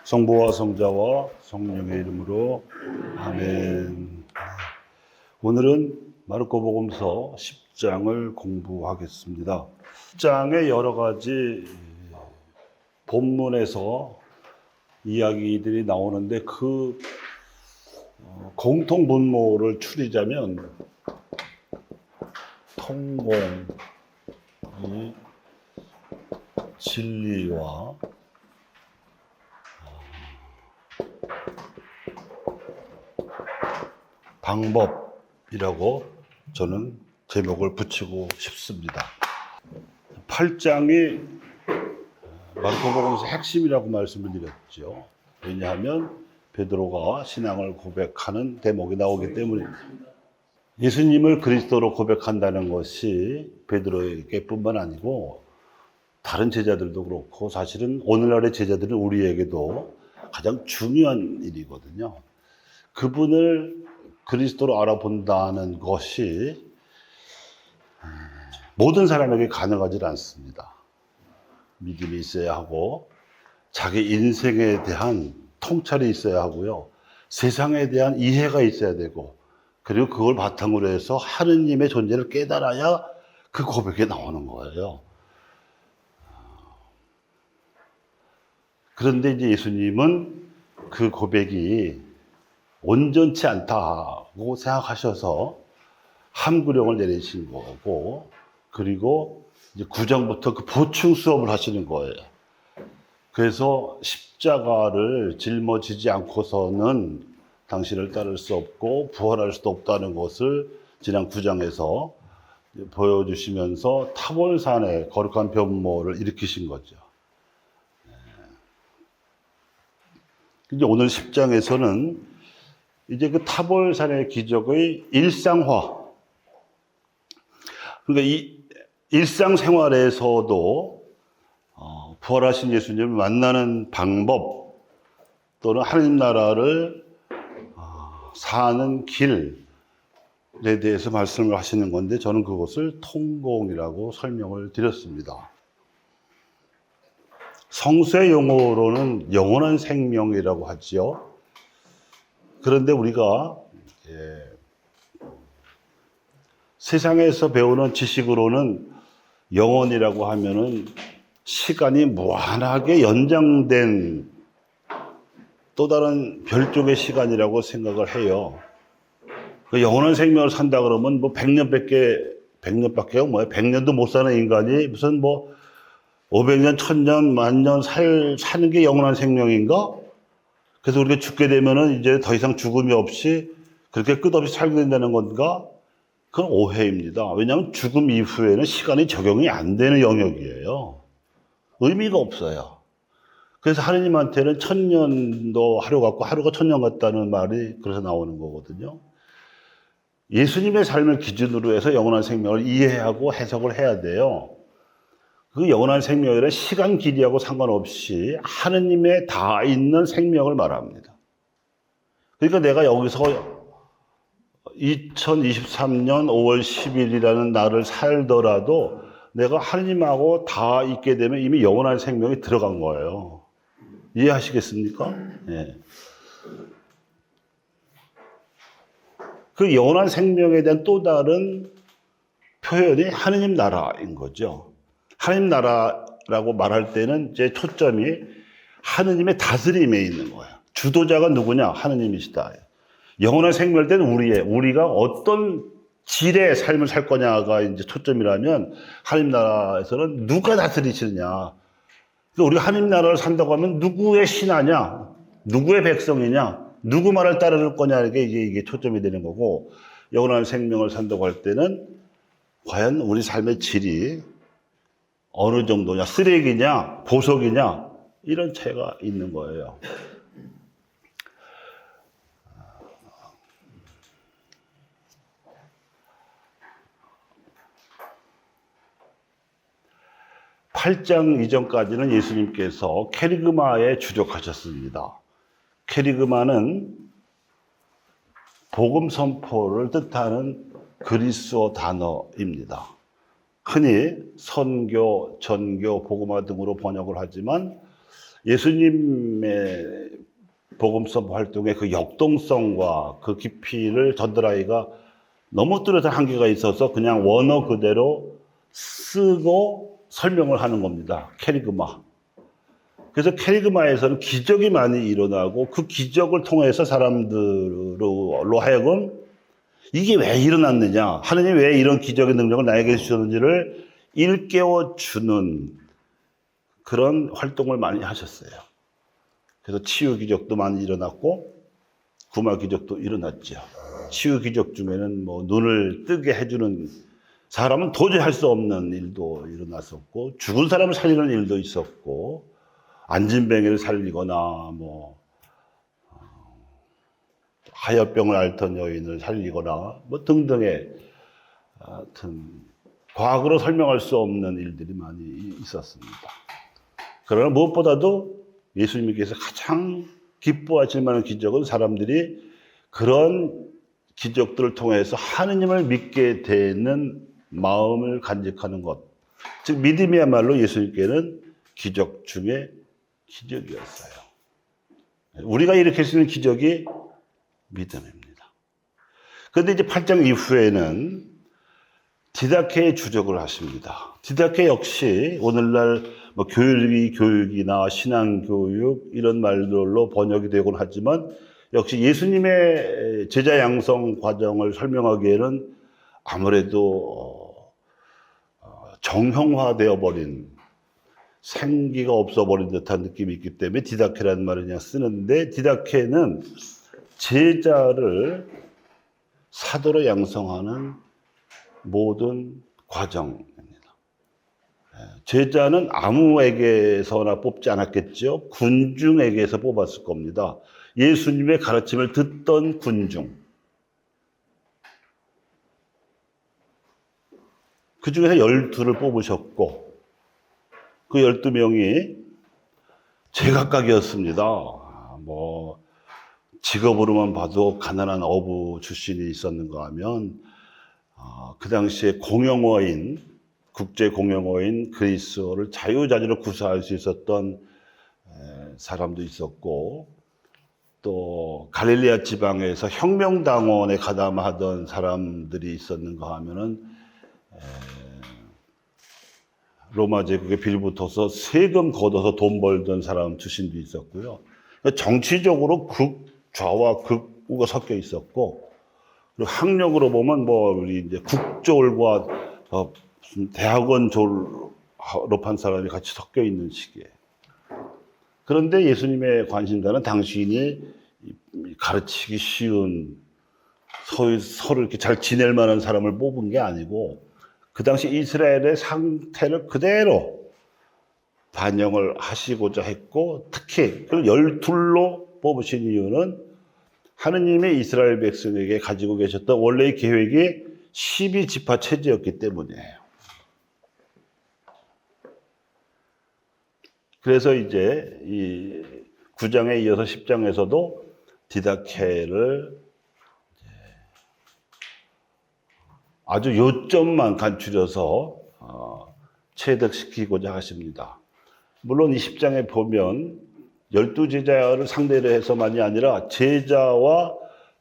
성부와 성자와 성령의 이름으로 아멘. 오늘은 마르코복음서 10장을 공부하겠습니다. 10장의 여러 가지 본문에서 이야기들이 나오는데 그 공통 분모를 추리자면 통공이 진리와 방법이라고 저는 제목을 붙이고 싶습니다. 8장이 마르코복음서 핵심이라고 말씀을 드렸죠. 왜냐하면 베드로가 신앙을 고백하는 대목이 나오기 때문입니다. 예수님을 그리스도로 고백한다는 것이 베드로에게 뿐만 아니고 다른 제자들도 그렇고 사실은 오늘날의 제자들은 우리에게도 가장 중요한 일이거든요. 그분을 그리스도로 알아본다는 것이 모든 사람에게 가능하지 않습니다. 믿음이 있어야 하고 자기 인생에 대한 통찰이 있어야 하고요. 세상에 대한 이해가 있어야 되고 그리고 그걸 바탕으로 해서 하느님의 존재를 깨달아야 그 고백이 나오는 거예요. 그런데 이제 예수님은 그 고백이 온전치 않다고 생각하셔서 함구령을 내리신 거고, 그리고 이제 9장부터 그 보충 수업을 하시는 거예요. 그래서 십자가를 짊어지지 않고서는 당신을 따를 수 없고 부활할 수도 없다는 것을 지난 9장에서 보여주시면서 타볼산의 거룩한 변모를 일으키신 거죠. 이제 오늘 10장에서는 이제 그 타볼산의 기적의 일상화. 그러니까 이 일상생활에서도 부활하신 예수님을 만나는 방법 또는 하나님 나라를 사는 길에 대해서 말씀을 하시는 건데 저는 그것을 통공이라고 설명을 드렸습니다. 성수의 용어로는 영원한 생명이라고 하지요. 그런데 우리가 세상에서 배우는 지식으로는 영원이라고 하면은 시간이 무한하게 연장된 또 다른 별쪽의 시간이라고 생각을 해요. 그 영원한 생명을 산다 그러면 뭐 100년밖에 뭐야? 100년도 못 사는 인간이 무슨 뭐 500년, 1000년, 만년 사는 게 영원한 생명인가? 그래서 우리가 죽게 되면은 이제 더 이상 죽음이 없이 그렇게 끝없이 살게 된다는 건가? 그건 오해입니다. 왜냐하면 죽음 이후에는 시간이 적용이 안 되는 영역이에요. 의미가 없어요. 그래서 하느님한테는 1000년도 하루 같고 하루가 1000년 같다는 말이 그래서 나오는 거거든요. 예수님의 삶을 기준으로 해서 영원한 생명을 이해하고 해석을 해야 돼요. 그 영원한 생명이란 시간 길이하고 상관없이 하느님의 다 있는 생명을 말합니다. 그러니까 내가 여기서 2023년 5월 10일이라는 날을 살더라도 내가 하느님하고 다 있게 되면 이미 영원한 생명이 들어간 거예요. 이해하시겠습니까? 네. 그 영원한 생명에 대한 또 다른 표현이 하느님 나라인 거죠. 하느님 나라라고 말할 때는 이제 초점이 하느님의 다스림에 있는 거예요. 주도자가 누구냐? 하느님이시다. 영원한 생명일 때는 우리가 어떤 질의 삶을 살 거냐가 이제 초점이라면 하느님 나라에서는 누가 다스리시느냐. 그러니까 우리가 하느님 나라를 산다고 하면 누구의 신하냐? 누구의 백성이냐? 누구 말을 따를 거냐? 이게 초점이 되는 거고 영원한 생명을 산다고 할 때는 과연 우리 삶의 질이 어느 정도냐, 쓰레기냐, 보석이냐, 이런 차이가 있는 거예요. (8장) 이전까지는 예수님께서 케리그마에 주력하셨습니다. 케리그마는 복음 선포를 뜻하는 그리스어 단어입니다. 흔히 선교, 전교, 복음화 등으로 번역을 하지만 예수님의 복음서 활동의 그 역동성과 그 깊이를 전달하기가 너무 뚜렷한 한계가 있어서 그냥 원어 그대로 쓰고 설명을 하는 겁니다. 캐리그마. 그래서 캐리그마에서는 기적이 많이 일어나고 그 기적을 통해서 사람들로 하여금 이게 왜 일어났느냐, 하느님이 왜 이런 기적의 능력을 나에게 주셨는지를 일깨워 주는 그런 활동을 많이 하셨어요. 그래서 치유 기적도 많이 일어났고 구마 기적도 일어났죠. 치유 기적 중에는 뭐 눈을 뜨게 해주는, 사람은 도저히 할 수 없는 일도 일어났었고, 죽은 사람을 살리는 일도 있었고, 안진뱅이를 살리거나 뭐 하여병을 앓던 여인을 살리거나 뭐 등등의, 하여튼 과거로 설명할 수 없는 일들이 많이 있었습니다. 그러나 무엇보다도 예수님께서 가장 기뻐하실 만한 기적은 사람들이 그런 기적들을 통해서 하느님을 믿게 되는 마음을 간직하는 것. 즉 믿음이야말로 예수님께는 기적 중에 기적이었어요. 우리가 일으킬 수 있는 기적이 믿음입니다. 그런데 이제 8장 이후에는 디다케의 주적을 하십니다. 디다케 역시 오늘날 뭐 교육이나 신앙교육 이런 말들로 번역이 되곤 하지만 역시 예수님의 제자 양성 과정을 설명하기에는 아무래도 정형화되어 버린, 생기가 없어 버린 듯한 느낌이 있기 때문에 디다케라는 말을 그냥 쓰는데, 디다케는 제자를 사도로 양성하는 모든 과정입니다. 제자는 아무에게서나 뽑지 않았겠죠. 군중에게서 뽑았을 겁니다. 예수님의 가르침을 듣던 군중. 그 중에서 12를 뽑으셨고, 그 12명이 제각각이었습니다. 뭐, 직업으로만 봐도 가난한 어부 출신이 있었는가 하면, 그 당시에 공용어인, 국제 공용어인 그리스어를 자유자재로 구사할 수 있었던 사람도 있었고, 또 갈릴리아 지방에서 혁명당원에 가담하던 사람들이 있었는가 하면은 로마 제국에 빌붙어서 세금 걷어서 돈 벌던 사람 출신도 있었고요. 정치적으로 극좌와 극우가 섞여 있었고, 그리고 학력으로 보면 뭐 우리 이제 국졸과 무슨 대학원 졸업한 사람이 같이 섞여 있는 시기에. 그런데 예수님의 관심사는 당신이 가르치기 쉬운, 서로 이렇게 잘 지낼 만한 사람을 뽑은 게 아니고, 그 당시 이스라엘의 상태를 그대로 반영을 하시고자 했고, 특히 그 12로 뽑으신 이유는 하느님의 이스라엘 백성에게 가지고 계셨던 원래의 계획이 12지파 체제였기 때문이에요. 그래서 이제 이 9장에 이어서 10장에서도 디다케를 아주 요점만 간추려서 체득시키고자 하십니다. 물론 이 10장에 보면 12제자를 상대로 해서만이 아니라 제자와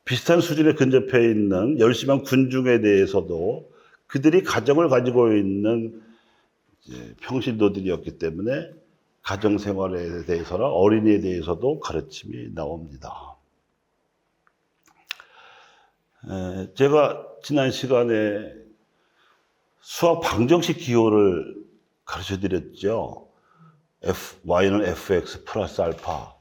비슷한 수준에 근접해 있는 열심한 군중에 대해서도 그들이 가정을 가지고 있는 평신도들이었기 때문에 가정생활에 대해서나 어린이에 대해서도 가르침이 나옵니다. 제가 지난 시간에 수학 방정식 기호를 가르쳐 드렸죠. y는 fx 플러스 알파.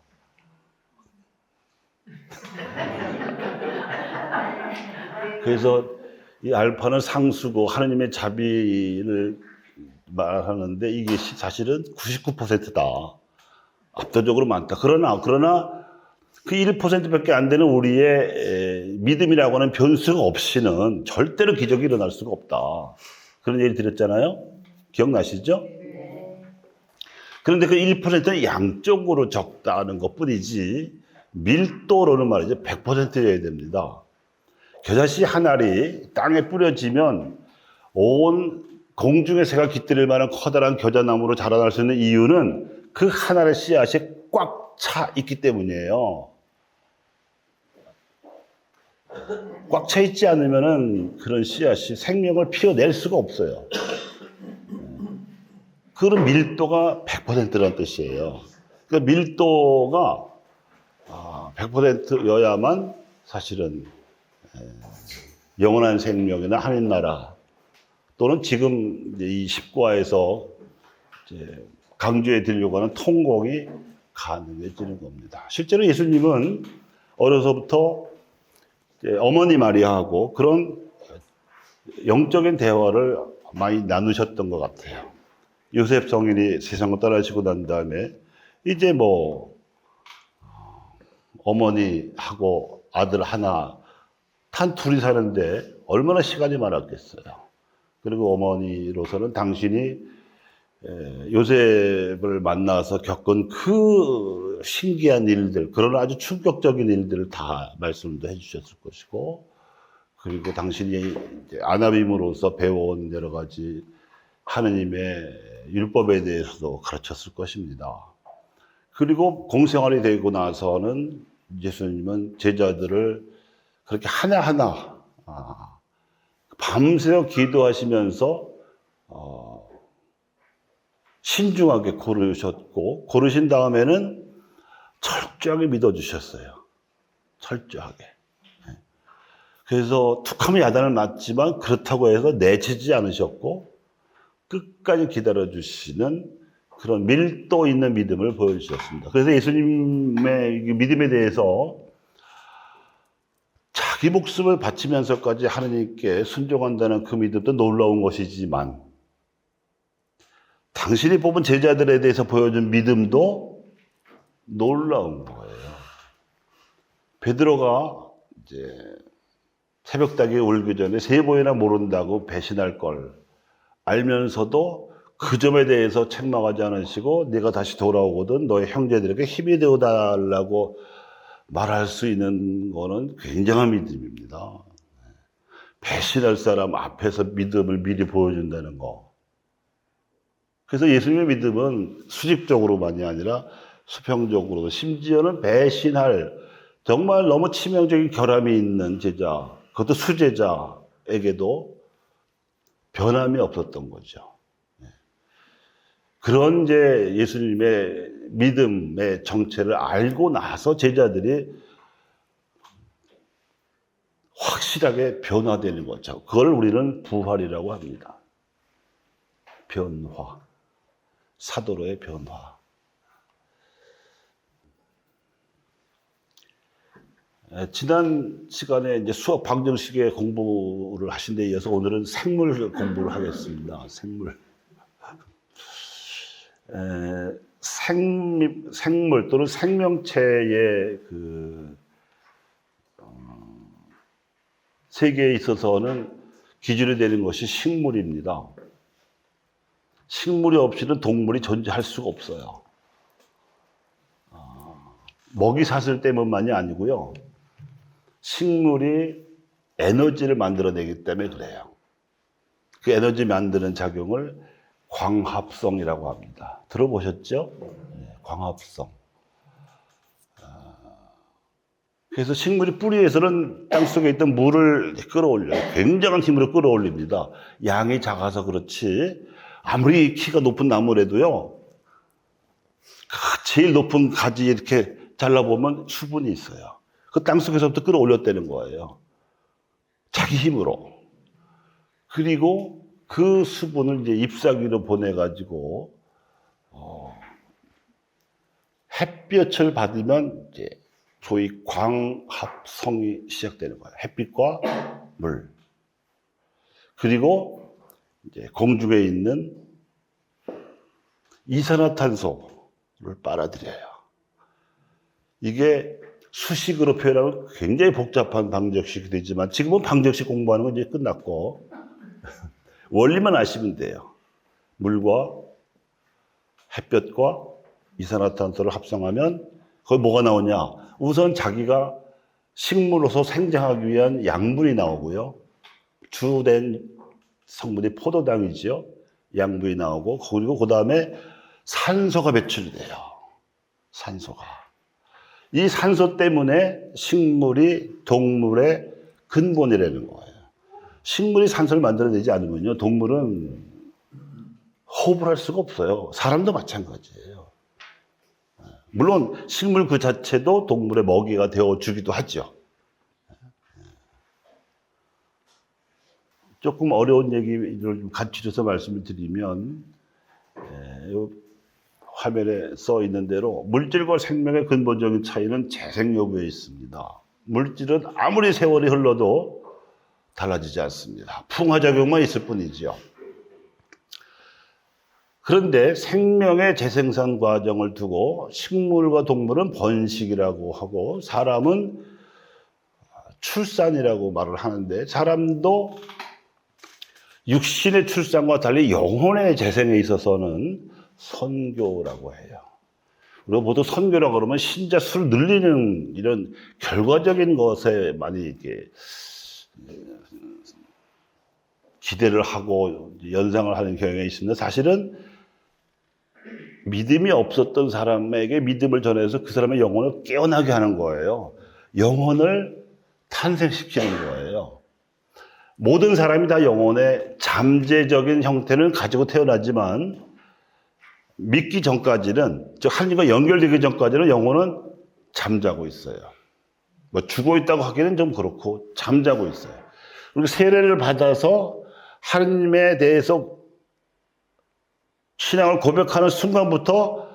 그래서 이 알파는 상수고 하느님의 자비를 말하는데 이게 사실은 99%다. 압도적으로 많다. 그러나 그 1%밖에 안 되는 우리의 믿음이라고 하는 변수가 없이는 절대로 기적이 일어날 수가 없다. 그런 얘기 드렸잖아요. 기억나시죠? 그런데 그 1%는 양적으로 적다는 것뿐이지 밀도로는 말이죠. 100%여야 됩니다. 겨자씨 한 알이 땅에 뿌려지면 온 공중의 새가 깃들일 만한 커다란 겨자나무로 자라날 수 있는 이유는 그 하나의 씨앗이 꽉 차 있기 때문이에요. 꽉 차 있지 않으면은 그런 씨앗이 생명을 피워낼 수가 없어요. 그런 밀도가 100%라는 뜻이에요. 그 밀도가 100%여야만 사실은 영원한 생명이나 하나님 나라 또는 지금 이 10과에서 강조해 드리려고 하는 통공이 가능해지는 겁니다. 실제로 예수님은 어려서부터 어머니 마리아하고 그런 영적인 대화를 많이 나누셨던 것 같아요. 요셉 성인이 세상을 떠나시고 난 다음에 이제 어머니하고 아들 하나 단 둘이 사는데 얼마나 시간이 많았겠어요. 그리고 어머니로서는 당신이 요셉을 만나서 겪은 그 신기한 일들, 그런 아주 충격적인 일들을 다 말씀도 해주셨을 것이고, 그리고 당신이 아나빔으로서 배워온 여러 가지 하느님의 율법에 대해서도 가르쳤을 것입니다. 그리고 공생활이 되고 나서는 예수님은 제자들을 그렇게 하나하나 밤새워 기도하시면서 신중하게 고르셨고, 고르신 다음에는 철저하게 믿어주셨어요. 철저하게. 그래서 툭하면 야단을 맞지만 그렇다고 해서 내치지 않으셨고 끝까지 기다려주시는 그런 밀도 있는 믿음을 보여주셨습니다. 그래서 예수님의 믿음에 대해서 자기 목숨을 바치면서까지 하느님께 순종한다는 그 믿음도 놀라운 것이지만 당신이 뽑은 제자들에 대해서 보여준 믿음도 놀라운 거예요. 베드로가 이제 새벽닭이 울기 전에 3번이나 모른다고 배신할 걸 알면서도 그 점에 대해서 책망하지 않으시고 네가 다시 돌아오거든 너의 형제들에게 힘이 되어달라고 말할 수 있는 거는 굉장한 믿음입니다. 배신할 사람 앞에서 믿음을 미리 보여준다는 거. 그래서 예수님의 믿음은 수직적으로만이 아니라 수평적으로도 심지어는 배신할 정말 너무 치명적인 결함이 있는 제자, 그것도 수제자에게도 변함이 없었던 거죠. 그런 이제 예수님의 믿음의 정체를 알고 나서 제자들이 확실하게 변화되는 거죠. 그걸 우리는 부활이라고 합니다. 변화. 사도로의 변화. 지난 시간에 이제 수학 방정식의 공부를 하신 데 이어서 오늘은 생물 공부를 하겠습니다. 생물. 생물 또는 생명체의 세계에 있어서는 기준이 되는 것이 식물입니다. 식물이 없이는 동물이 존재할 수가 없어요. 먹이 사슬 때문만이 아니고요. 식물이 에너지를 만들어내기 때문에 그래요. 그 에너지 만드는 작용을 광합성이라고 합니다. 들어보셨죠? 네, 광합성. 그래서 식물이 뿌리에서는 땅속에 있던 물을 끌어올려요. 굉장한 힘으로 끌어올립니다. 양이 작아서 그렇지 아무리 키가 높은 나무라도요. 제일 높은 가지 이렇게 잘라보면 수분이 있어요. 그 땅속에서부터 끌어올렸다는 거예요. 자기 힘으로. 그리고 그 수분을 이제 잎사귀로 보내가지고 햇볕을 받으면 이제 소위 광합성이 시작되는 거예요. 햇빛과 물. 그리고 이제 공중에 있는 이산화탄소를 빨아들여요. 이게 수식으로 표현하면 굉장히 복잡한 방정식이 되지만 지금은 방정식 공부하는 건 이제 끝났고 원리만 아시면 돼요. 물과 햇볕과 이산화탄소를 합성하면 거기 뭐가 나오냐? 우선 자기가 식물로서 생장하기 위한 양분이 나오고요. 주된 성분이 포도당이죠. 양분이 나오고 그리고 그 다음에 산소가 배출이 돼요. 산소가. 이 산소 때문에 식물이 동물의 근본이라는 거예요. 식물이 산소를 만들어내지 않으면요, 동물은 호흡을 할 수가 없어요. 사람도 마찬가지예요. 물론 식물 그 자체도 동물의 먹이가 되어주기도 하죠. 조금 어려운 얘기를 좀 갖추려서 말씀을 드리면, 화면에 써 있는 대로 물질과 생명의 근본적인 차이는 재생 여부에 있습니다. 물질은 아무리 세월이 흘러도 달라지지 않습니다. 풍화작용만 있을 뿐이지요. 그런데 생명의 재생산 과정을 두고 식물과 동물은 번식이라고 하고 사람은 출산이라고 말을 하는데, 사람도 육신의 출산과 달리 영혼의 재생에 있어서는 선교라고 해요. 우리가 보통 선교라고 그러면 신자 수를 늘리는 이런 결과적인 것에 많이 이렇게 기대를 하고 연상을 하는 경향이 있습니다. 사실은 믿음이 없었던 사람에게 믿음을 전해서 그 사람의 영혼을 깨어나게 하는 거예요. 영혼을 탄생시키는 거예요. 모든 사람이 다 영혼의 잠재적인 형태는 가지고 태어나지만 믿기 전까지는, 즉 하나님과 연결되기 전까지는 영혼은 잠자고 있어요. 뭐 죽어 있다고 하기는 좀 그렇고 잠자고 있어요. 그리고 세례를 받아서 하나님에 대해서 신앙을 고백하는 순간부터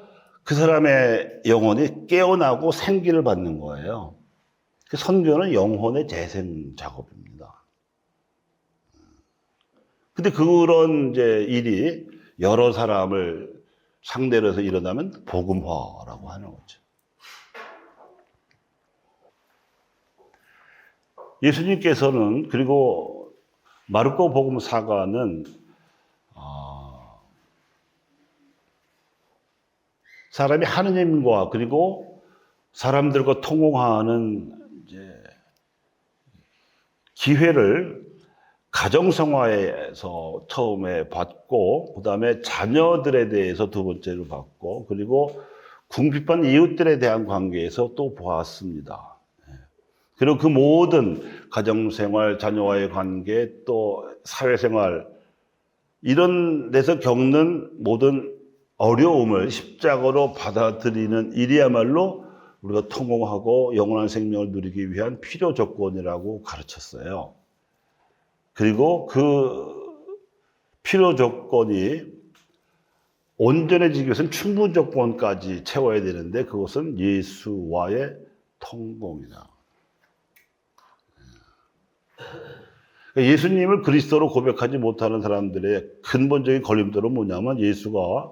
그 사람의 영혼이 깨어나고 생기를 받는 거예요. 선교는 영혼의 재생 작업입니다. 근데 그런 이제 일이 여러 사람을 상대로 해서 일어나면 복음화라고 하는 거죠. 예수님께서는, 그리고 마르코 복음사가는 사람이 하느님과 그리고 사람들과 통용하는 이제 기회를 가정생활에서 처음에 받고, 그 다음에 자녀들에 대해서 두 번째로 받고, 그리고 궁핍한 이웃들에 대한 관계에서 또 보았습니다. 그리고 그 모든 가정생활, 자녀와의 관계, 또 사회생활, 이런 데서 겪는 모든 어려움을 십자가로 받아들이는 일이야말로 우리가 통용하고 영원한 생명을 누리기 위한 필요 조건이라고 가르쳤어요. 그리고 그 필요 조건이 온전해지기 위해서는 충분 조건까지 채워야 되는데, 그것은 예수와의 통공이다. 예수님을 그리스도로 고백하지 못하는 사람들의 근본적인 걸림돌은 뭐냐면, 예수가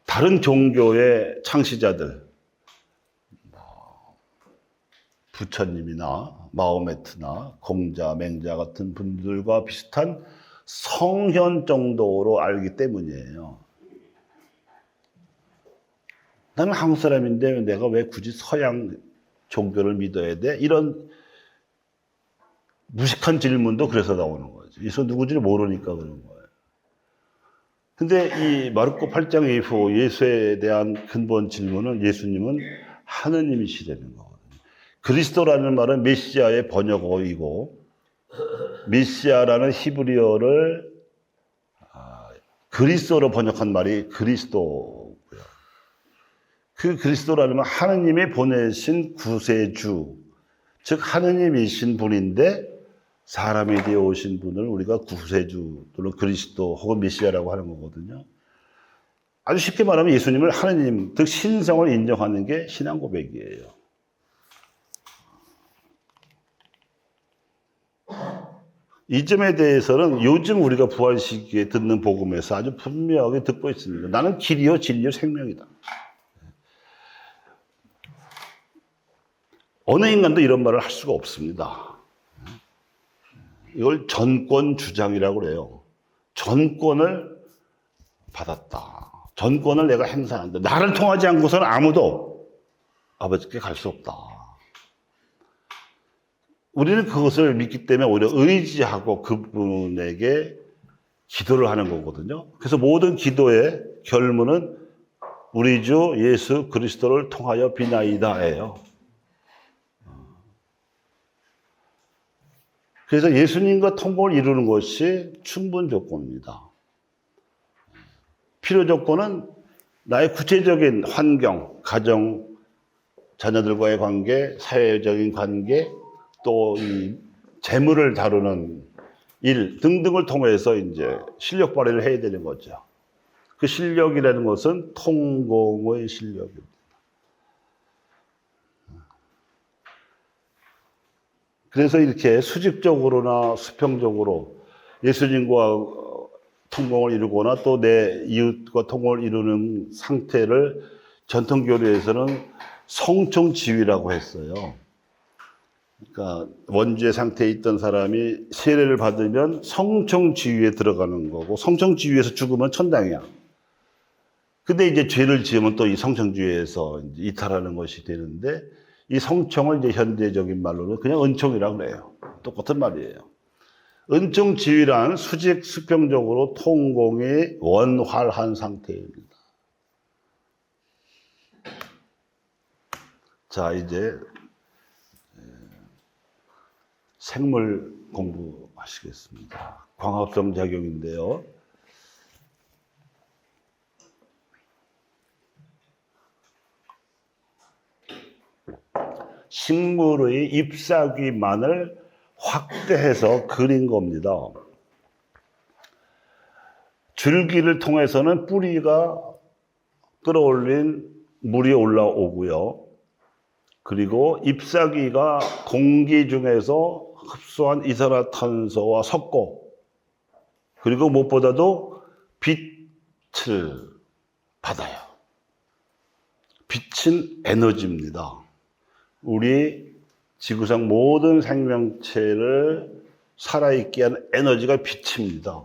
다른 종교의 창시자들, 부처님이나 마호메트나 공자, 맹자 같은 분들과 비슷한 성현 정도로 알기 때문이에요. 나는 한국 사람인데 내가 왜 굳이 서양 종교를 믿어야 돼? 이런 무식한 질문도 그래서 나오는 거죠. 예수 누구지를 모르니까 그런 거예요. 근데 이 마르코 8장 이후 예수에 대한 근본 질문은, 예수님은 하느님이시라는 거거든요. 그리스도라는 말은 메시아의 번역어이고, 메시아라는 히브리어를 그리스도로 번역한 말이 그리스도고요. 그 그리스도라는 말, 하느님이 보내신 구세주, 즉 하느님이신 분인데 사람이 되어 오신 분을 우리가 구세주 또는 그리스도 혹은 메시아라고 하는 거거든요. 아주 쉽게 말하면 예수님을 하느님, 즉 신성을 인정하는 게 신앙 고백이에요. 이 점에 대해서는 요즘 우리가 부활 시기에 듣는 복음에서 아주 분명하게 듣고 있습니다. 나는 길이요 진리요 생명이다. 어느 인간도 이런 말을 할 수가 없습니다. 이걸 전권 주장이라고 그래요. 전권을 받았다. 전권을 내가 행사한다. 나를 통하지 않고서는 아무도 아버지께 갈 수 없다. 우리는 그것을 믿기 때문에 오히려 의지하고 그분에게 기도를 하는 거거든요. 그래서 모든 기도의 결문은 우리 주 예수 그리스도를 통하여 비나이다예요. 그래서 예수님과 통곡을 이루는 것이 충분 조건입니다. 필요 조건은 나의 구체적인 환경, 가정, 자녀들과의 관계, 사회적인 관계, 또 이 재물을 다루는 일 등등을 통해서 이제 실력 발휘를 해야 되는 거죠. 그 실력이라는 것은 통공의 실력입니다. 그래서 이렇게 수직적으로나 수평적으로 예수님과 통공을 이루거나 또 내 이웃과 통공을 이루는 상태를 전통교리에서는 성총지위라고 했어요. 그러니까 원죄 상태에 있던 사람이 세례를 받으면 성총지위에 들어가는 거고, 성총지위에서 죽으면 천당이야. 근데 이제 죄를 지으면 또 이 성총지위에서 이탈하는 것이 되는데, 이 성총을 이제 현대적인 말로는 그냥 은총이라고 그래요. 똑같은 말이에요. 은총지위란 수직 수평적으로 통공이 원활한 상태입니다. 자, 이제 생물 공부하시겠습니다. 광합성 작용인데요. 식물의 잎사귀만을 확대해서 그린 겁니다. 줄기를 통해서는 뿌리가 끌어올린 물이 올라오고요. 그리고 잎사귀가 공기 중에서 흡수한 이산화탄소와 섞고, 그리고 무엇보다도 빛을 받아요. 빛은 에너지입니다. 우리 지구상 모든 생명체를 살아있게 하는 에너지가 빛입니다.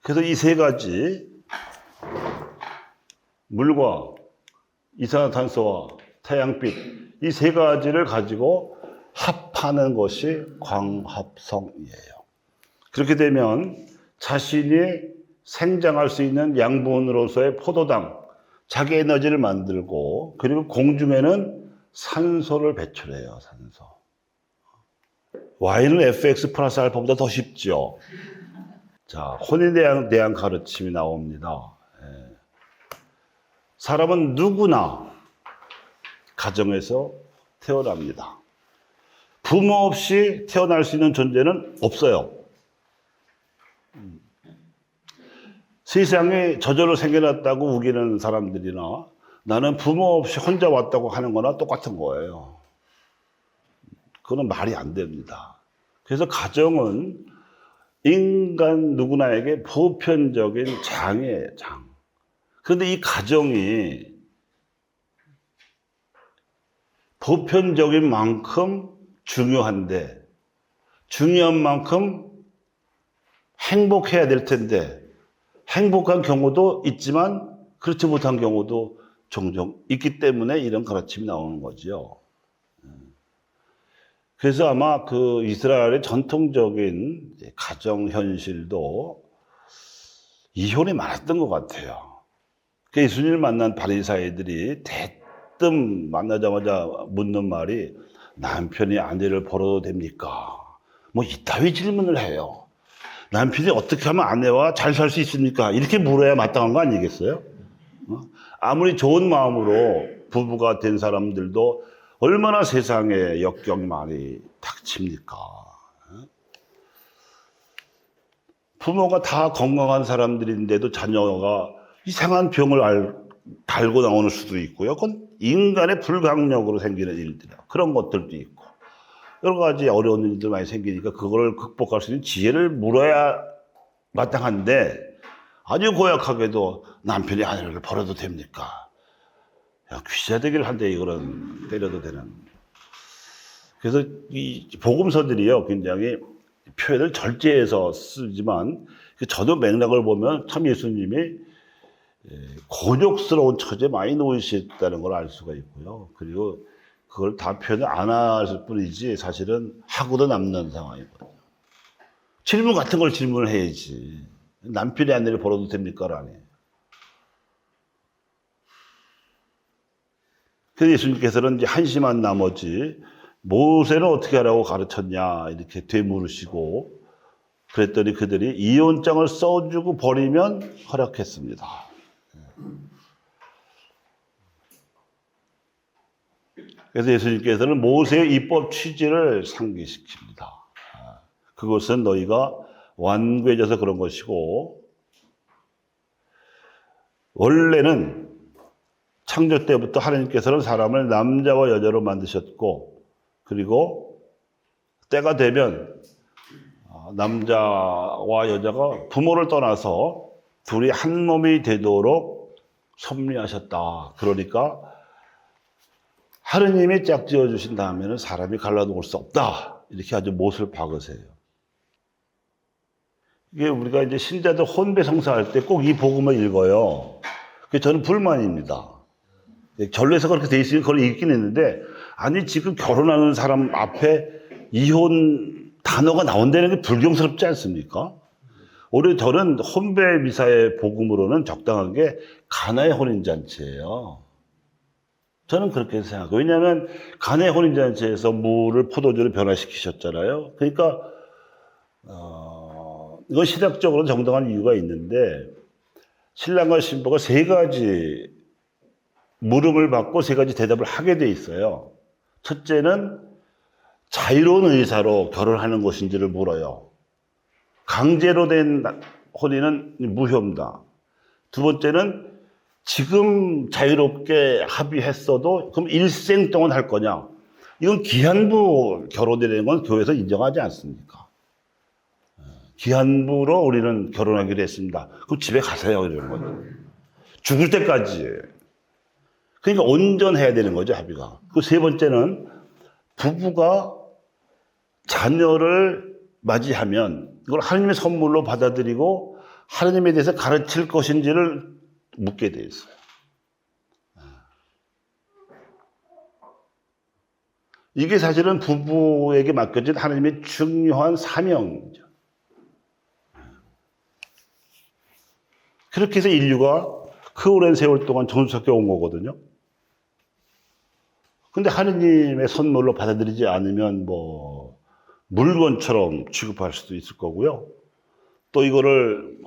그래서 이 세 가지, 물과 이산화탄소와 태양빛, 이 세 가지를 가지고 합하는 것이 광합성이에요. 그렇게 되면 자신이 생장할 수 있는 양분으로서의 포도당, 자기 에너지를 만들고, 그리고 공중에는 산소를 배출해요, 산소. Y는 fx 플러스 알파보다 더 쉽죠. 자, 혼인에 대한 가르침이 나옵니다. 사람은 누구나 가정에서 태어납니다. 부모 없이 태어날 수 있는 존재는 없어요. 세상에 저절로 생겨났다고 우기는 사람들이나 나는 부모 없이 혼자 왔다고 하는 거나 똑같은 거예요. 그건 말이 안 됩니다. 그래서 가정은 인간 누구나에게 보편적인 장이에요, 장. 그런데 이 가정이 보편적인 만큼 중요한데, 중요한 만큼 행복해야 될 텐데, 행복한 경우도 있지만 그렇지 못한 경우도 종종 있기 때문에 이런 가르침이 나오는 거죠. 그래서 아마 그 이스라엘의 전통적인 가정 현실도 이혼이 많았던 것 같아요. 그 예수님을 만난 바리사이들이 대뜸 만나자마자 묻는 말이 남편이 아내를 벌어도 됩니까? 뭐 이따위 질문을 해요. 남편이 어떻게 하면 아내와 잘 살 수 있습니까? 이렇게 물어야 마땅한 거 아니겠어요? 아무리 좋은 마음으로 부부가 된 사람들도 얼마나 세상에 역경이 많이 닥칩니까? 부모가 다 건강한 사람들인데도 자녀가 이상한 병을 달고 나오는 수도 있고요. 그건 인간의 불강력으로 생기는 일들이야. 그런 것들도 있고. 여러 가지 어려운 일들 많이 생기니까 그걸 극복할 수 있는 지혜를 물어야 마땅한데, 아주 고약하게도 남편이 아내를 벌어도 됩니까? 야, 귀자되기를 한데 이거는 때려도 되는. 그래서 이 복음서들이요, 굉장히 표현을 절제해서 쓰지만, 저도 맥락을 보면 참 예수님이 곤욕스러운 처지에 많이 놓이셨다는 걸 알 수가 있고요. 그리고 그걸 다 표현을 안 할 뿐이지 사실은 하고도 남는 상황이거든요. 질문 같은 걸 질문을 해야지. 남편이 아내를 벌어도 됩니까? 라니. 그래서 예수님께서는 이제 한심한 나머지 모세는 어떻게 하라고 가르쳤냐 이렇게 되물으시고 그랬더니 그들이 이혼장을 써주고 버리면 허락했습니다. 그래서 예수님께서는 모세의 입법 취지를 상기시킵니다. 그것은 너희가 완고해져서 그런 것이고 원래는 창조 때부터 하나님께서는 사람을 남자와 여자로 만드셨고 그리고 때가 되면 남자와 여자가 부모를 떠나서 둘이 한 몸이 되도록 섭리하셨다. 그러니까 하느님이 짝지어 주신 다음에는 사람이 갈라놓을 수 없다. 이렇게 아주 못을 박으세요. 이게 우리가 이제 신자들 혼배 성사할 때 꼭 이 복음을 읽어요. 그게 저는 불만입니다. 전례에서 그렇게 돼 있으니 그걸 읽긴 했는데 아니 지금 결혼하는 사람 앞에 이혼 단어가 나온다는 게 불경스럽지 않습니까? 오히려 저는 혼배 미사의 복음으로는 적당한 게 가나의 혼인잔치예요. 저는 그렇게 생각해요. 왜냐하면 가나의 혼인잔치에서 물을 포도주로 변화시키셨잖아요. 그러니까 이건 신학적으로 정당한 이유가 있는데 신랑과 신부가 세 가지 물음을 받고 세 가지 대답을 하게 돼 있어요. 첫째는 자유로운 의사로 결혼하는 것인지를 물어요. 강제로 된 혼인은 무효입니다. 두 번째는 지금 자유롭게 합의했어도 그럼 일생 동안 할 거냐? 이건 기한부 결혼이라는 건 교회에서 인정하지 않습니까? 기한부로 우리는 결혼하기로 했습니다. 그럼 집에 가세요 이러는 거죠. 죽을 때까지. 그러니까 온전해야 되는 거죠 합의가. 그 세 번째는 부부가 자녀를 맞이하면 이걸 하나님의 선물로 받아들이고 하나님에 대해서 가르칠 것인지를 묻게 돼 있어요. 이게 사실은 부부에게 맡겨진 하나님의 중요한 사명이죠. 그렇게 해서 인류가 그 오랜 세월 동안 존속해 온 거거든요. 근데 하느님의 선물로 받아들이지 않으면 뭐 물건처럼 취급할 수도 있을 거고요. 또 이거를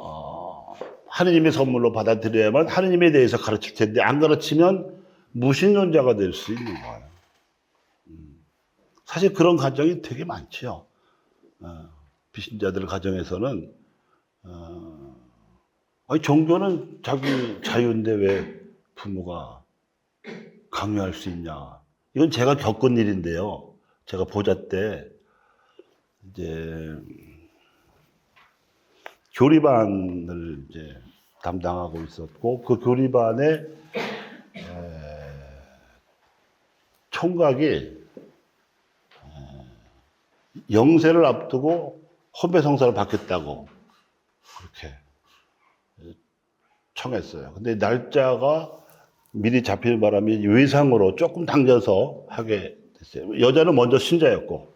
하느님의 선물로 받아들여야만 하느님에 대해서 가르칠 텐데 안 가르치면 무신론자가 될 수 있는 거예요. 사실 그런 가정이 되게 많죠. 비신자들 가정에서는 종교는 자기 자유인데 왜 부모가 강요할 수 있냐. 이건 제가 겪은 일인데요. 제가 보좌 때 이제 교리반을 이제 담당하고 있었고 그 교리반의 총각이 영세를 앞두고 혼배 성사를 받겠다고 그렇게 청했어요. 근데 날짜가 미리 잡히는 바람에 외상으로 조금 당겨서 하게 됐어요. 여자는 먼저 신자였고,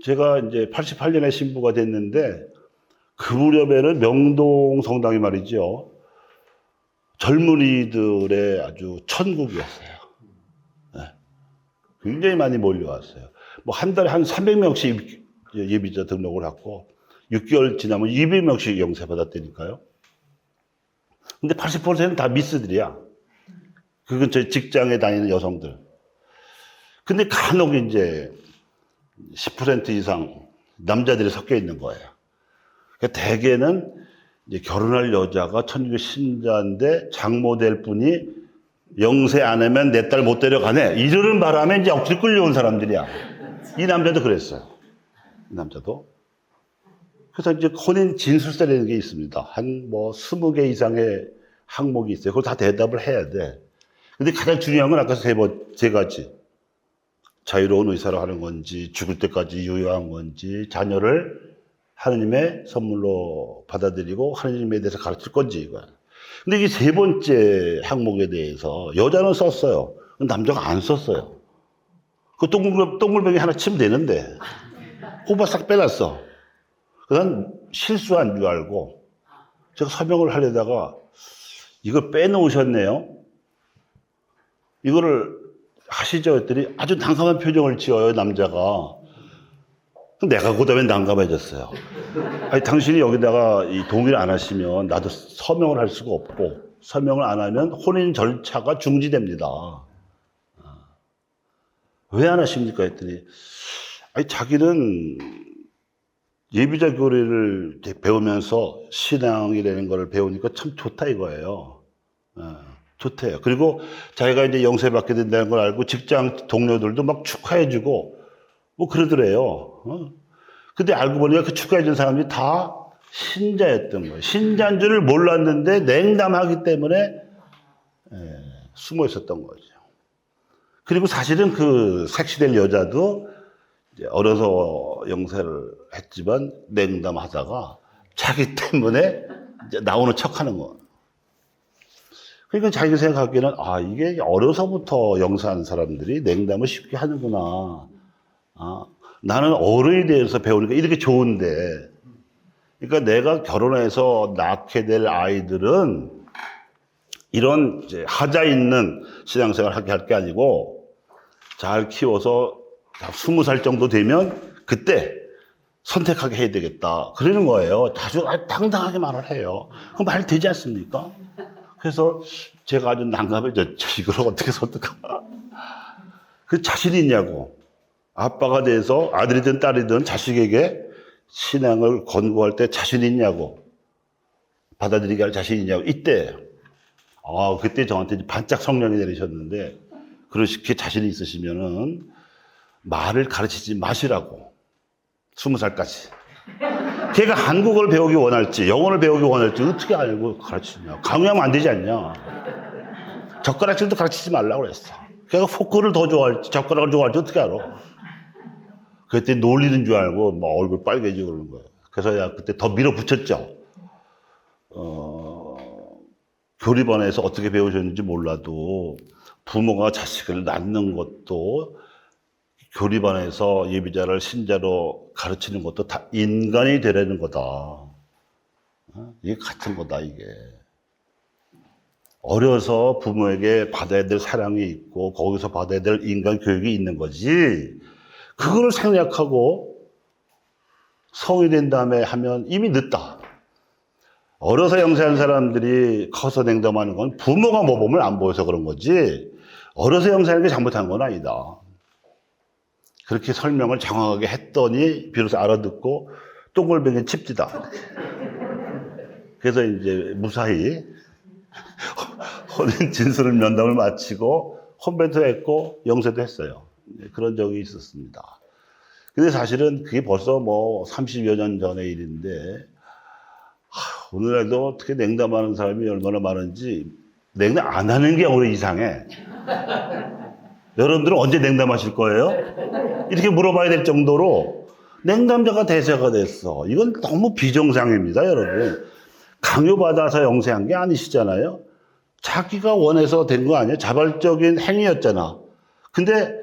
제가 이제 88년에 신부가 됐는데, 그 무렵에는 명동 성당이 말이죠. 젊은이들의 아주 천국이었어요. 네. 굉장히 많이 몰려왔어요. 뭐 한 달에 한 300명씩 예비자 등록을 하고, 6개월 지나면 200명씩 영세 받았다니까요. 근데 80%는 다 미스들이야. 그건 저희 직장에 다니는 여성들. 근데 간혹 이제 10% 이상 남자들이 섞여 있는 거예요. 그러니까 대개는 이제 결혼할 여자가 천주교 신자인데 장모 될 분이 영세 안 하면 내 딸 못 데려가네. 이러는 바람에 이제 억지로 끌려온 사람들이야. 이 남자도 그랬어요. 이 남자도. 그래서 이제 혼인 진술서라는 게 있습니다. 한 뭐 20개 이상의 항목이 있어요. 그걸 다 대답을 해야 돼. 근데 가장 중요한 건 아까 세 가지. 자유로운 의사로 하는 건지, 죽을 때까지 유효한 건지, 자녀를 하느님의 선물로 받아들이고 하느님에 대해서 가르칠 건지 이거야. 근데 이게 세 번째 항목에 대해서 여자는 썼어요. 남자가 안 썼어요. 그 동글뱅이 하나 치면 되는데 꼬박 싹 빼놨어. 그건 실수한 줄 알고 제가 서명을 하려다가 이걸 빼놓으셨네요. 이거를 하시죠 했더니 아주 난감한 표정을 지어요, 남자가. 내가 그다음에 난감해졌어요. 아니, 당신이 여기다가 이 동의를 안 하시면 나도 서명을 할 수가 없고, 서명을 안 하면 혼인 절차가 중지됩니다. 왜 안 하십니까 했더니, 아니, 자기는 예비자 교리를 배우면서 신앙이라는 걸 배우니까 참 좋다 이거예요. 좋대요. 그리고 자기가 이제 영세받게 된다는 걸 알고 직장 동료들도 막 축하해주고 뭐 그러더래요. 근데 알고 보니까 그 축하해준 사람들이 다 신자였던 거예요. 신자인 줄을 몰랐는데 냉담하기 때문에 숨어 있었던 거죠. 그리고 사실은 그 색시될 여자도 이제 어려서 영세를 했지만 냉담하다가 자기 때문에 이제 나오는 척하는 거예요. 그러니까 자기가 생각하기에는 이게 어려서부터 영세한 사람들이 냉담을 쉽게 하는구나. 나는 어른이 되어서 배우니까 이렇게 좋은데, 그러니까 내가 결혼해서 낳게 될 아이들은 이런 이제 하자 있는 신앙생활을 하게 할 게 아니고 잘 키워서 20살 정도 되면 그때 선택하게 해야 되겠다. 그러는 거예요. 아주 당당하게 말을 해요. 그럼 말 되지 않습니까? 그래서 제가 아주 난감해졌죠. 이걸 어떻게 선택할까? 그 자신 있냐고. 아빠가 돼서 아들이든 딸이든 자식에게 신앙을 권고할 때 자신 있냐고. 받아들이게 할 자신 있냐고. 이때. 그때 저한테 반짝 성령이 내리셨는데, 그렇게 자신이 있으시면은 말을 가르치지 마시라고. 20살까지. 걔가 한국어를 배우기 원할지, 영어를 배우기 원할지 어떻게 알고 가르치냐. 강요하면 안 되지 않냐. 젓가락질도 가르치지 말라고 그랬어. 걔가 포크를 더 좋아할지, 젓가락을 좋아할지 어떻게 알아. 그때 놀리는 줄 알고 막 얼굴 빨개지고 그러는 거예요. 그래서 그때 더 밀어붙였죠. 교리반에서 어떻게 배우셨는지 몰라도 부모가 자식을 낳는 것도 교리반에서 예비자를 신자로 가르치는 것도 다 인간이 되라는 거다. 이게 같은 거다, 이게. 어려서 부모에게 받아야 될 사랑이 있고 거기서 받아야 될 인간 교육이 있는 거지. 그거를 생략하고 성이 된 다음에 하면 이미 늦다. 어려서 영세한 사람들이 커서 냉담하는 건 부모가 모범을 안 보여서 그런 거지, 어려서 영세하는 게 잘못한 건 아니다. 그렇게 설명을 정확하게 했더니 비로소 알아듣고 똥골뱅이 칩디다. 그래서 이제 무사히 혼인 진술을 면담을 마치고 혼배도 했고 영세도 했어요. 그런 적이 있었습니다. 근데 사실은 그게 벌써 뭐 30여 년 전의 일인데, 오늘날도 어떻게 냉담하는 사람이 얼마나 많은지, 냉담 안 하는 게 오히려 이상해. 여러분들은 언제 냉담하실 거예요? 이렇게 물어봐야 될 정도로 냉담자가 대세가 됐어. 이건 너무 비정상입니다, 여러분. 강요받아서 영세한 게 아니시잖아요. 자기가 원해서 된 거 아니에요? 자발적인 행위였잖아. 근데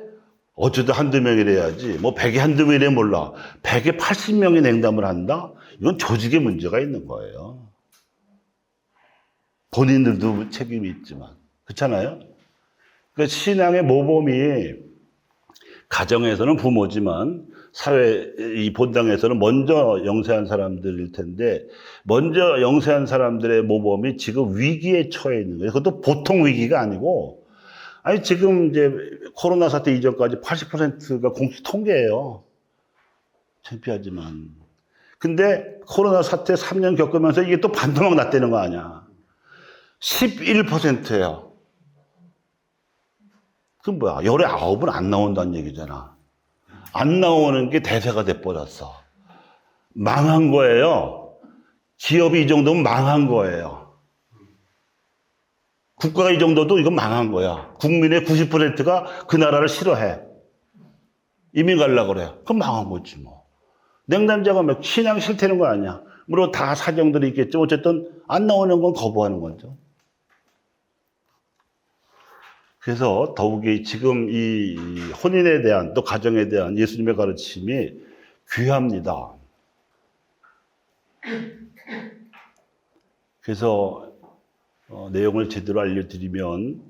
어쩌다 한두 명이래야지. 뭐 100에 한두 명이래 몰라. 100에 80명이 냉담을 한다? 이건 조직에 문제가 있는 거예요. 본인들도 책임이 있지만. 그렇잖아요? 그러니까 신앙의 모범이 가정에서는 부모지만 사회, 이 본당에서는 먼저 영세한 사람들일 텐데, 먼저 영세한 사람들의 모범이 지금 위기에 처해 있는 거예요. 그것도 보통 위기가 아니고, 아니, 지금 이제 코로나 사태 이전까지 80%가 공식 통계예요. 창피하지만. 근데 코로나 사태 3년 겪으면서 이게 또 반토막 났다는 거 아니야. 11%예요. 그럼 뭐야? 열에 9은 안 나온다는 얘기잖아. 안 나오는 게 대세가 돼버렸어. 망한 거예요. 기업이 이 정도면 망한 거예요. 국가가 이 정도도 이건 망한 거야. 국민의 90%가 그 나라를 싫어해. 이민 가려고 그래. 그럼 망한 거지 뭐. 냉담자가 막 신앙 싫다는 거 아니야. 물론 다 사정들이 있겠죠. 어쨌든 안 나오는 건 거부하는 거죠. 그래서 더욱이 지금 이 혼인에 대한, 또 가정에 대한 예수님의 가르침이 귀합니다. 그래서 내용을 제대로 알려드리면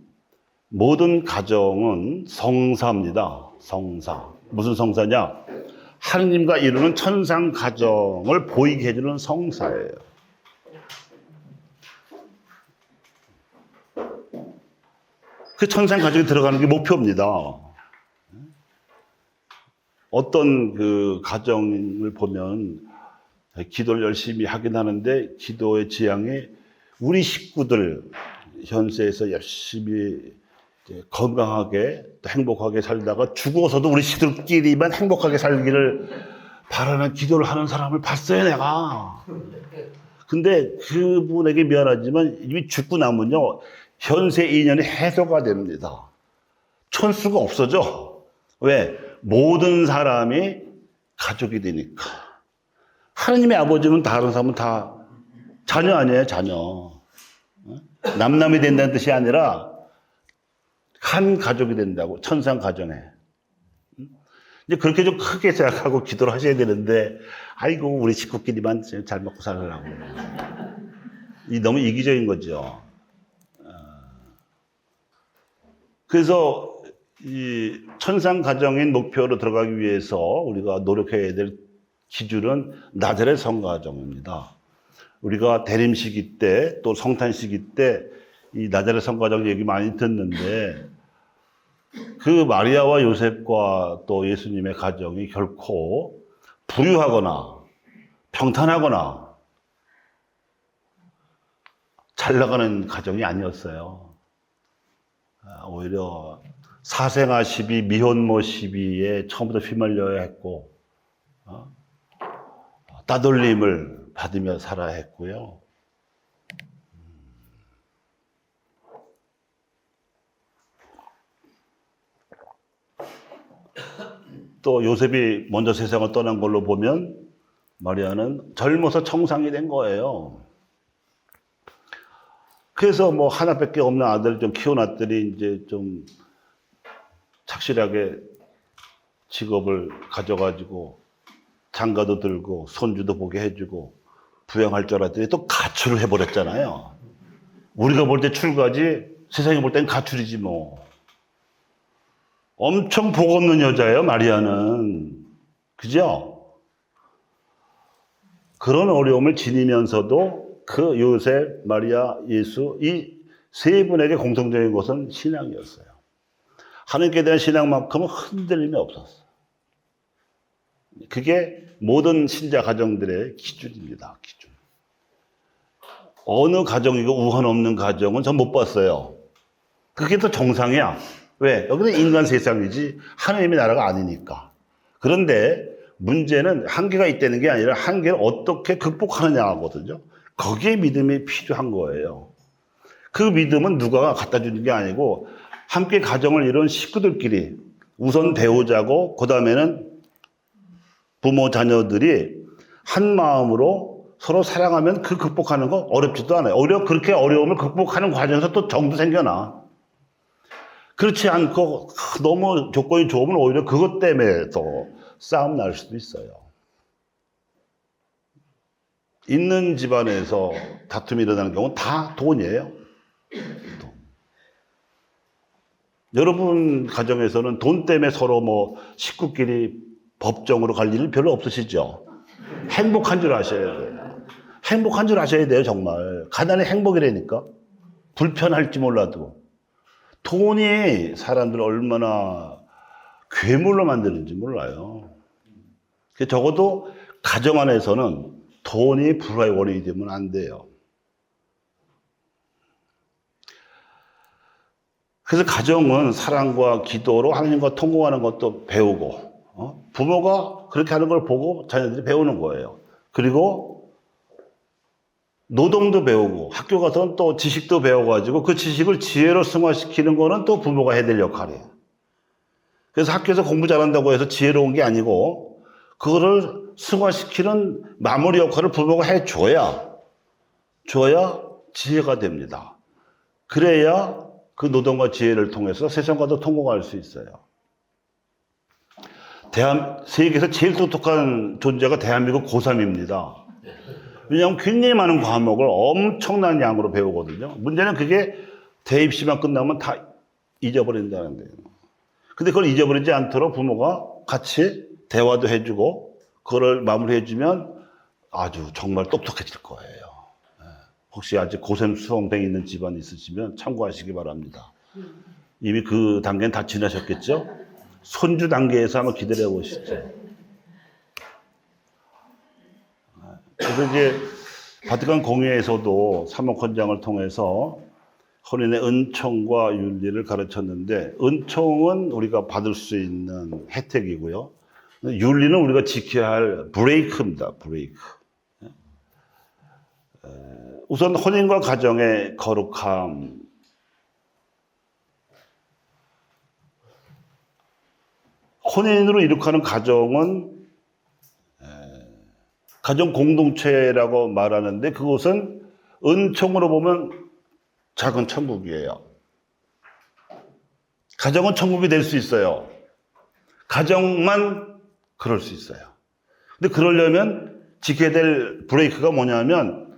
모든 가정은 성사입니다. 성사. 무슨 성사냐? 하느님과 이루는 천상 가정을 보이게 해주는 성사예요. 그 천상 가정에 들어가는 게 목표입니다. 어떤 그 가정을 보면 기도를 열심히 하긴 하는데 기도의 지향이 우리 식구들 현세에서 열심히 건강하게 행복하게 살다가 죽어서도 우리 식구들끼리만 행복하게 살기를 바라는 기도를 하는 사람을 봤어요, 내가. 근데 그분에게 미안하지만 이미 죽고 나면요, 현세 인연이 해소가 됩니다. 천수가 없어져. 왜? 모든 사람이 가족이 되니까. 하느님의 아버지는 다른 사람은 다 자녀 아니에요, 자녀. 남남이 된다는 뜻이 아니라 한 가족이 된다고, 천상 가정에. 이제 그렇게 좀 크게 생각하고 기도를 하셔야 되는데, 아이고, 우리 식구끼리만 잘 먹고 살으라고. 너무 이기적인 거죠. 그래서 이 천상 가정인 목표로 들어가기 위해서 우리가 노력해야 될 기준은 나자렛 성가정입니다. 우리가 대림 시기 때 또 성탄 시기 때 이 나자렛 성가정 얘기 많이 듣는데 그 마리아와 요셉과 또 예수님의 가정이 결코 부유하거나 평탄하거나 잘 나가는 가정이 아니었어요. 오히려 사생아 시비, 미혼모 시비에 처음부터 휘말려야 했고 따돌림을 받으며 살아야 했고요. 또 요셉이 먼저 세상을 떠난 걸로 보면 마리아는 젊어서 청상이 된 거예요. 그래서 뭐 하나밖에 없는 아들을 좀 키워놨더니 이제 좀 착실하게 직업을 가져가지고 장가도 들고 손주도 보게 해주고 부양할 줄 알았더니 또 가출을 해버렸잖아요. 우리가 볼 때 출가지 세상이 볼 땐 가출이지 뭐. 엄청 복 없는 여자예요, 마리아는. 그죠? 그런 어려움을 지니면서도 그 요셉, 마리아, 예수 이 세 분에게 공통적인 것은 신앙이었어요. 하나님께 대한 신앙만큼은 흔들림이 없었어요. 그게 모든 신자 가정들의 기준입니다. 기준. 어느 가정이고 우한 없는 가정은 전 못 봤어요. 그게 더 정상이야. 왜? 여기는 인간 세상이지 하나님의 나라가 아니니까. 그런데 문제는 한계가 있다는 게 아니라 한계를 어떻게 극복하느냐거든요. 거기에 믿음이 필요한 거예요. 그 믿음은 누가 갖다 주는 게 아니고 함께 가정을 이룬 식구들끼리 우선 배우자고 그 다음에는 부모 자녀들이 한 마음으로 서로 사랑하면 그 극복하는 거 어렵지도 않아요. 오히려 그렇게 어려움을 극복하는 과정에서 또 정도 생겨나. 그렇지 않고 너무 조건이 좋으면 오히려 그것 때문에 더 싸움 날 수도 있어요. 있는 집안에서 다툼이 일어나는 경우는 다 돈이에요. 돈. 여러분 가정에서는 돈 때문에 서로 뭐 식구끼리 법정으로 갈 일은 별로 없으시죠? 행복한 줄 아셔야 돼요. 행복한 줄 아셔야 돼요, 정말. 가난이 행복이라니까. 불편할지 몰라도. 돈이 사람들을 얼마나 괴물로 만드는지 몰라요. 적어도 가정 안에서는 돈이 불화의 원인이 되면 안 돼요. 그래서 가정은 사랑과 기도로 하나님과 통공하는 것도 배우고, 부모가 그렇게 하는 걸 보고 자녀들이 배우는 거예요. 그리고 노동도 배우고 학교 가서는 또 지식도 배워가지고 그 지식을 지혜로 승화시키는 거는 또 부모가 해야 될 역할이에요. 그래서 학교에서 공부 잘한다고 해서 지혜로운 게 아니고 그거를 승화시키는 마무리 역할을 부모가 해줘야 지혜가 됩니다. 그래야 그 노동과 지혜를 통해서 세상과도 통공할 수 있어요. 세계에서 제일 똑똑한 존재가 대한민국 고3입니다. 왜냐하면 굉장히 많은 과목을 엄청난 양으로 배우거든요. 문제는 그게 대입시만 끝나면 다 잊어버린다는 거예요. 근데 그걸 잊어버리지 않도록 부모가 같이 대화도 해주고 그걸 마무리해주면 아주 정말 똑똑해질 거예요. 혹시 아직 고생 수험생 있는 집안 있으시면 참고하시기 바랍니다. 이미 그 단계는 다 지나셨겠죠? 손주 단계에서 한번 기다려 보시죠. 그래서 이제 바티칸 공회에서도 사목헌장을 통해서 혼인의 은총과 윤리를 가르쳤는데, 은총은 우리가 받을 수 있는 혜택이고요. 윤리는 우리가 지켜야 할 브레이크입니다. 브레이크. 우선 혼인과 가정의 거룩함. 혼인으로 이룩하는 가정은 가정 공동체라고 말하는데, 그것은 은총으로 보면 작은 천국이에요. 가정은 천국이 될 수 있어요. 가정만 그럴 수 있어요. 근데 그러려면 지켜야 될 브레이크가 뭐냐면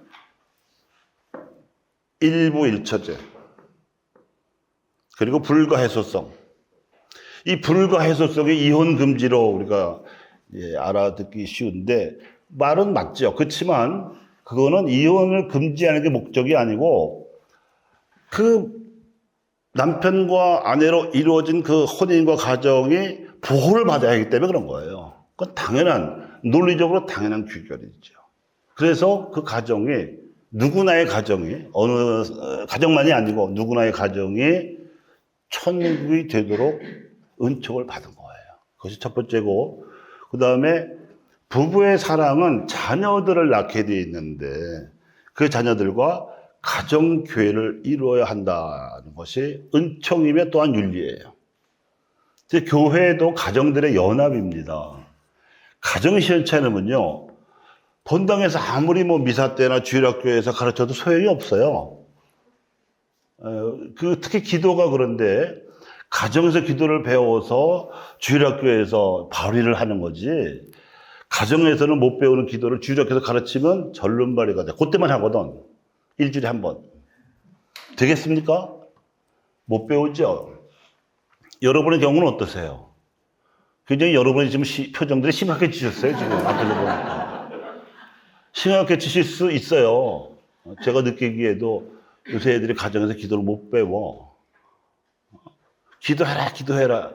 일부일처제, 그리고 불가해소성. 이 불가해소성이 이혼 금지로 우리가 알아듣기 쉬운데, 말은 맞죠. 그렇지만 그거는 이혼을 금지하는 게 목적이 아니고, 그 남편과 아내로 이루어진 그 혼인과 가정이 보호를 받아야 하기 때문에 그런 거예요. 그건 당연한, 논리적으로 당연한 규결이죠. 그래서 그 가정이, 누구나의 가정이, 어느 가정만이 아니고 누구나의 가정이 천국이 되도록 은총을 받은 거예요. 그것이 첫 번째고, 그 다음에 부부의 사랑은 자녀들을 낳게 되어 있는데, 그 자녀들과 가정교회를 이루어야 한다는 것이 은총이며 또한 윤리예요. 교회도 가정들의 연합입니다. 가정 시원찮으면요, 본당에서 아무리 미사 때나 주일학교에서 가르쳐도 소용이 없어요. 특히 기도가 그런데, 가정에서 기도를 배워서 주일학교에서 발휘를 하는 거지, 가정에서는 못 배우는 기도를 주일학교에서 가르치면 절름발이가 돼. 그때만 하거든. 일주일에 한 번. 되겠습니까? 못 배우죠. 여러분의 경우는 어떠세요? 굉장히 여러분이 지금 표정들이 심하게 지셨어요, 지금. 앞에서 보니까. 심하게 지실 수 있어요. 제가 느끼기에도 요새 애들이 가정에서 기도를 못 배워. 기도해라, 기도해라.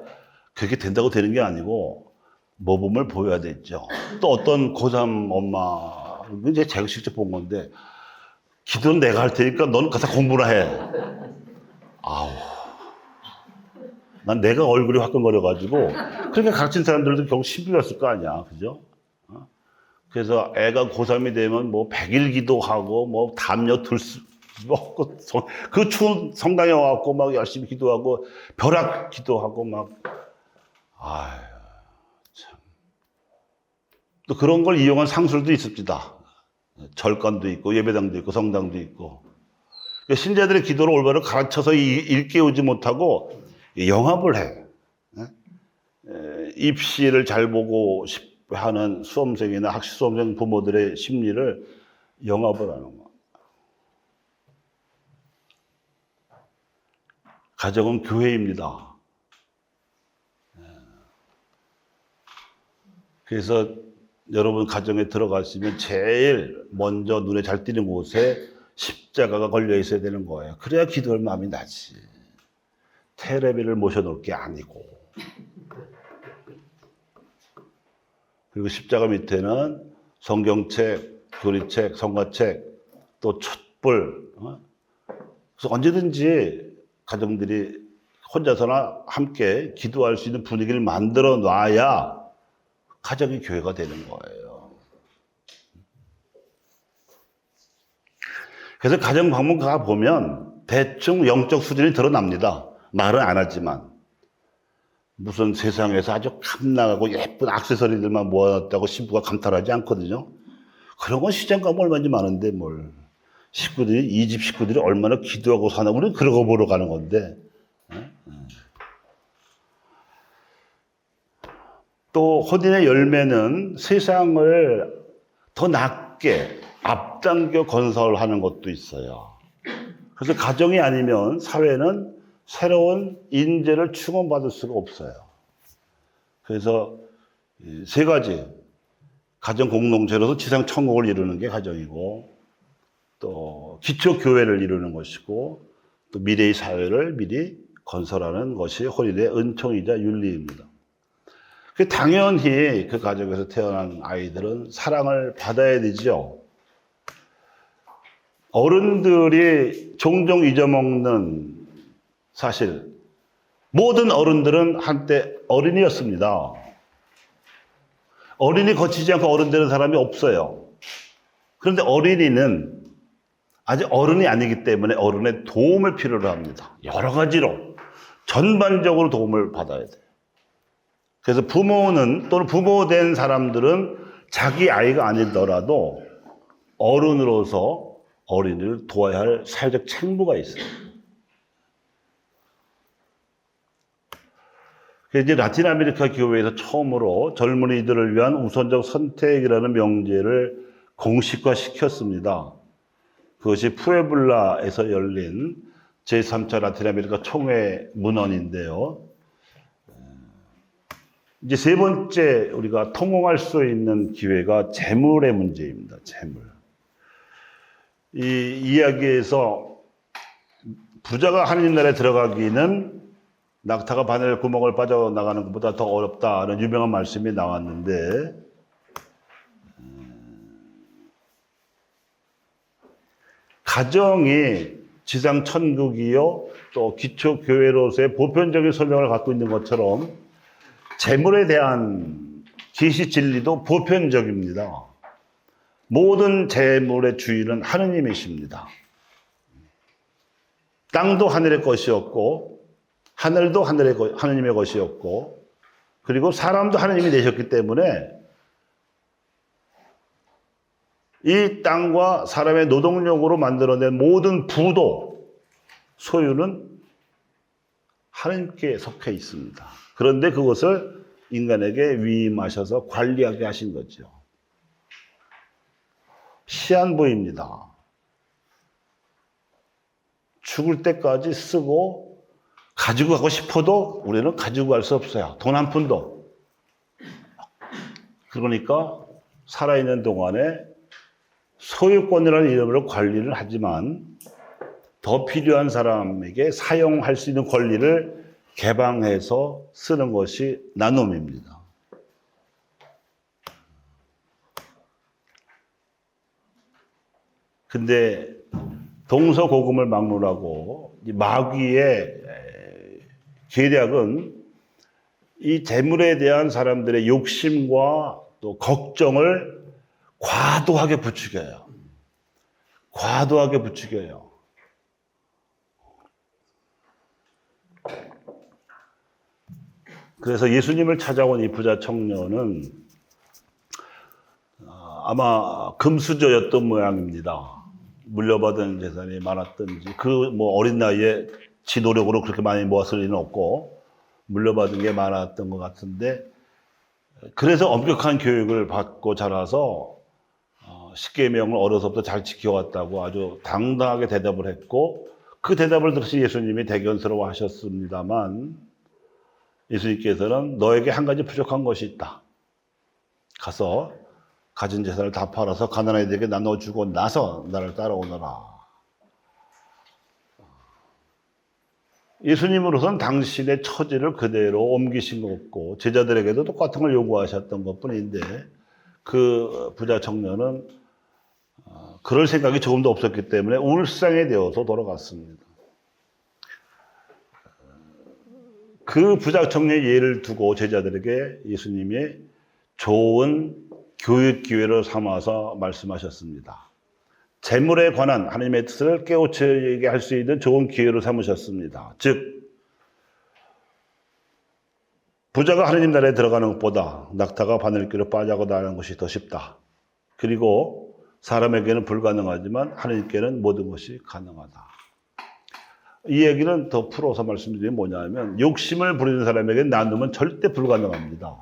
그게 된다고 되는 게 아니고, 모범을 보여야 되죠. 또 어떤 고3 엄마, 이제 제가 직접 본 건데, 기도는 내가 할 테니까 너는 가서 공부나 해. 아우. 난 내가 얼굴이 화끈거려가지고, 그렇게 가르친 사람들도 결국 시비였을 거 아니야. 그죠? 그래서 애가 고3이 되면 100일 기도하고, 담요 먹고, 그 추운 성당에 와갖고 열심히 기도하고, 벼락 기도하고 아유, 참. 또 그런 걸 이용한 상술도 있습니다. 절간도 있고, 예배당도 있고, 성당도 있고. 신자들의 기도를 올바로 가르쳐서 일깨우지 못하고 영합을 해. 입시를 잘 보고 싶어 하는 수험생이나 학시 수험생 부모들의 심리를 영합을 하는 거. 가정은 교회입니다. 그래서 여러분 가정에 들어가시면 제일 먼저 눈에 잘 띄는 곳에 십자가가 걸려 있어야 되는 거예요. 그래야 기도할 마음이 나지. 테레비를 모셔놓을 게 아니고. 그리고 십자가 밑에는 성경책, 교리책, 성가책, 또 촛불. 그래서 언제든지 가정들이 혼자서나 함께 기도할 수 있는 분위기를 만들어 놔야 가정이 교회가 되는 거예요. 그래서 가정 방문 가보면 대충 영적 수준이 드러납니다. 말은 안 하지만. 무슨 세상에서 아주 값나가고 예쁜 액세서리들만 모아놨다고 신부가 감탄하지 않거든요. 그런 건 시장 가면 얼마나 많은데 뭘. 식구들이, 이 집 식구들이 얼마나 기도하고 사나. 우리는 그러고 보러 가는 건데. 또 혼인의 열매는 세상을 더 낮게 앞당겨 건설하는 것도 있어요. 그래서 가정이 아니면 사회는 새로운 인재를 충원받을 수가 없어요. 그래서 세 가지, 가정 공동체로서 지상 천국을 이루는 게 가정이고, 또 기초 교회를 이루는 것이고, 또 미래의 사회를 미리 건설하는 것이 혼인의 은총이자 윤리입니다. 당연히 그 가정에서 태어난 아이들은 사랑을 받아야 되죠. 어른들이 종종 잊어먹는 사실, 모든 어른들은 한때 어린이였습니다. 어린이 거치지 않고 어른 되는 사람이 없어요. 그런데 어린이는 아직 어른이 아니기 때문에 어른의 도움을 필요로 합니다. 여러 가지로 전반적으로 도움을 받아야 돼요. 그래서 부모는, 또는 부모된 사람들은 자기 아이가 아니더라도 어른으로서 어린이를 도와야 할 사회적 책무가 있어요. 그래서 이제 라틴 아메리카 교회에서 처음으로 젊은이들을 위한 우선적 선택이라는 명제를 공식화시켰습니다. 그것이 푸에블라에서 열린 제3차 라틴 아메리카 총회 문헌인데요. 이제 세 번째 우리가 통용할 수 있는 기회가 재물의 문제입니다. 재물. 이 이야기에서 부자가 하느님 나라에 들어가기는 낙타가 바늘 구멍을 빠져나가는 것보다 더 어렵다는 유명한 말씀이 나왔는데, 가정이 지상 천국이요, 또 기초 교회로서의 보편적인 설명을 갖고 있는 것처럼 재물에 대한 계시 진리도 보편적입니다. 모든 재물의 주인은 하느님이십니다. 땅도 하늘의 것이었고, 하늘도 하느님의 것이었고, 그리고 사람도 하느님이 내셨기 때문에 이 땅과 사람의 노동력으로 만들어낸 모든 부도, 소유는 하느님께 속해 있습니다. 그런데 그것을 인간에게 위임하셔서 관리하게 하신 거죠. 시한부입니다. 죽을 때까지 쓰고 가지고 가고 싶어도 우리는 가지고 갈 수 없어요. 돈 한 푼도. 그러니까 살아있는 동안에 소유권이라는 이름으로 관리를 하지만 더 필요한 사람에게 사용할 수 있는 권리를 개방해서 쓰는 것이 나눔입니다. 근데 동서고금을 막론하고 마귀의 계략은 이 재물에 대한 사람들의 욕심과 또 걱정을 과도하게 부추겨요. 과도하게 부추겨요. 그래서 예수님을 찾아온 이 부자 청년은 아마 금수저였던 모양입니다. 물려받은 재산이 많았든지, 어린 나이에 지 노력으로 그렇게 많이 모았을 리는 없고, 물려받은 게 많았던 것 같은데, 그래서 엄격한 교육을 받고 자라서 십계명을 어려서부터 잘 지켜왔다고 아주 당당하게 대답을 했고, 그 대답을 들으시 예수님이 대견스러워 하셨습니다만, 예수님께서는 너에게 한 가지 부족한 것이 있다. 가서 가진 재산을 다 팔아서 가난한 이들에게 나눠주고 나서 나를 따라오너라. 예수님으로서는 당신의 처지를 그대로 옮기신 거고 제자들에게도 똑같은 걸 요구하셨던 것뿐인데, 그 부자 청년은 그럴 생각이 조금도 없었기 때문에 울상이 되어서 돌아갔습니다. 그 부자 청년의 예를 두고 제자들에게 예수님이 좋은 교육 기회를 삼아서 말씀하셨습니다. 재물에 관한 하나님의 뜻을 깨우치게 할 수 있는 좋은 기회를 삼으셨습니다. 즉, 부자가 하나님 나라에 들어가는 것보다 낙타가 바늘귀로 빠져나가는 것이 더 쉽다. 그리고 사람에게는 불가능하지만 하나님께는 모든 것이 가능하다. 이 얘기는 더 풀어서 말씀드리면 뭐냐면, 욕심을 부리는 사람에게 나눔은 절대 불가능합니다.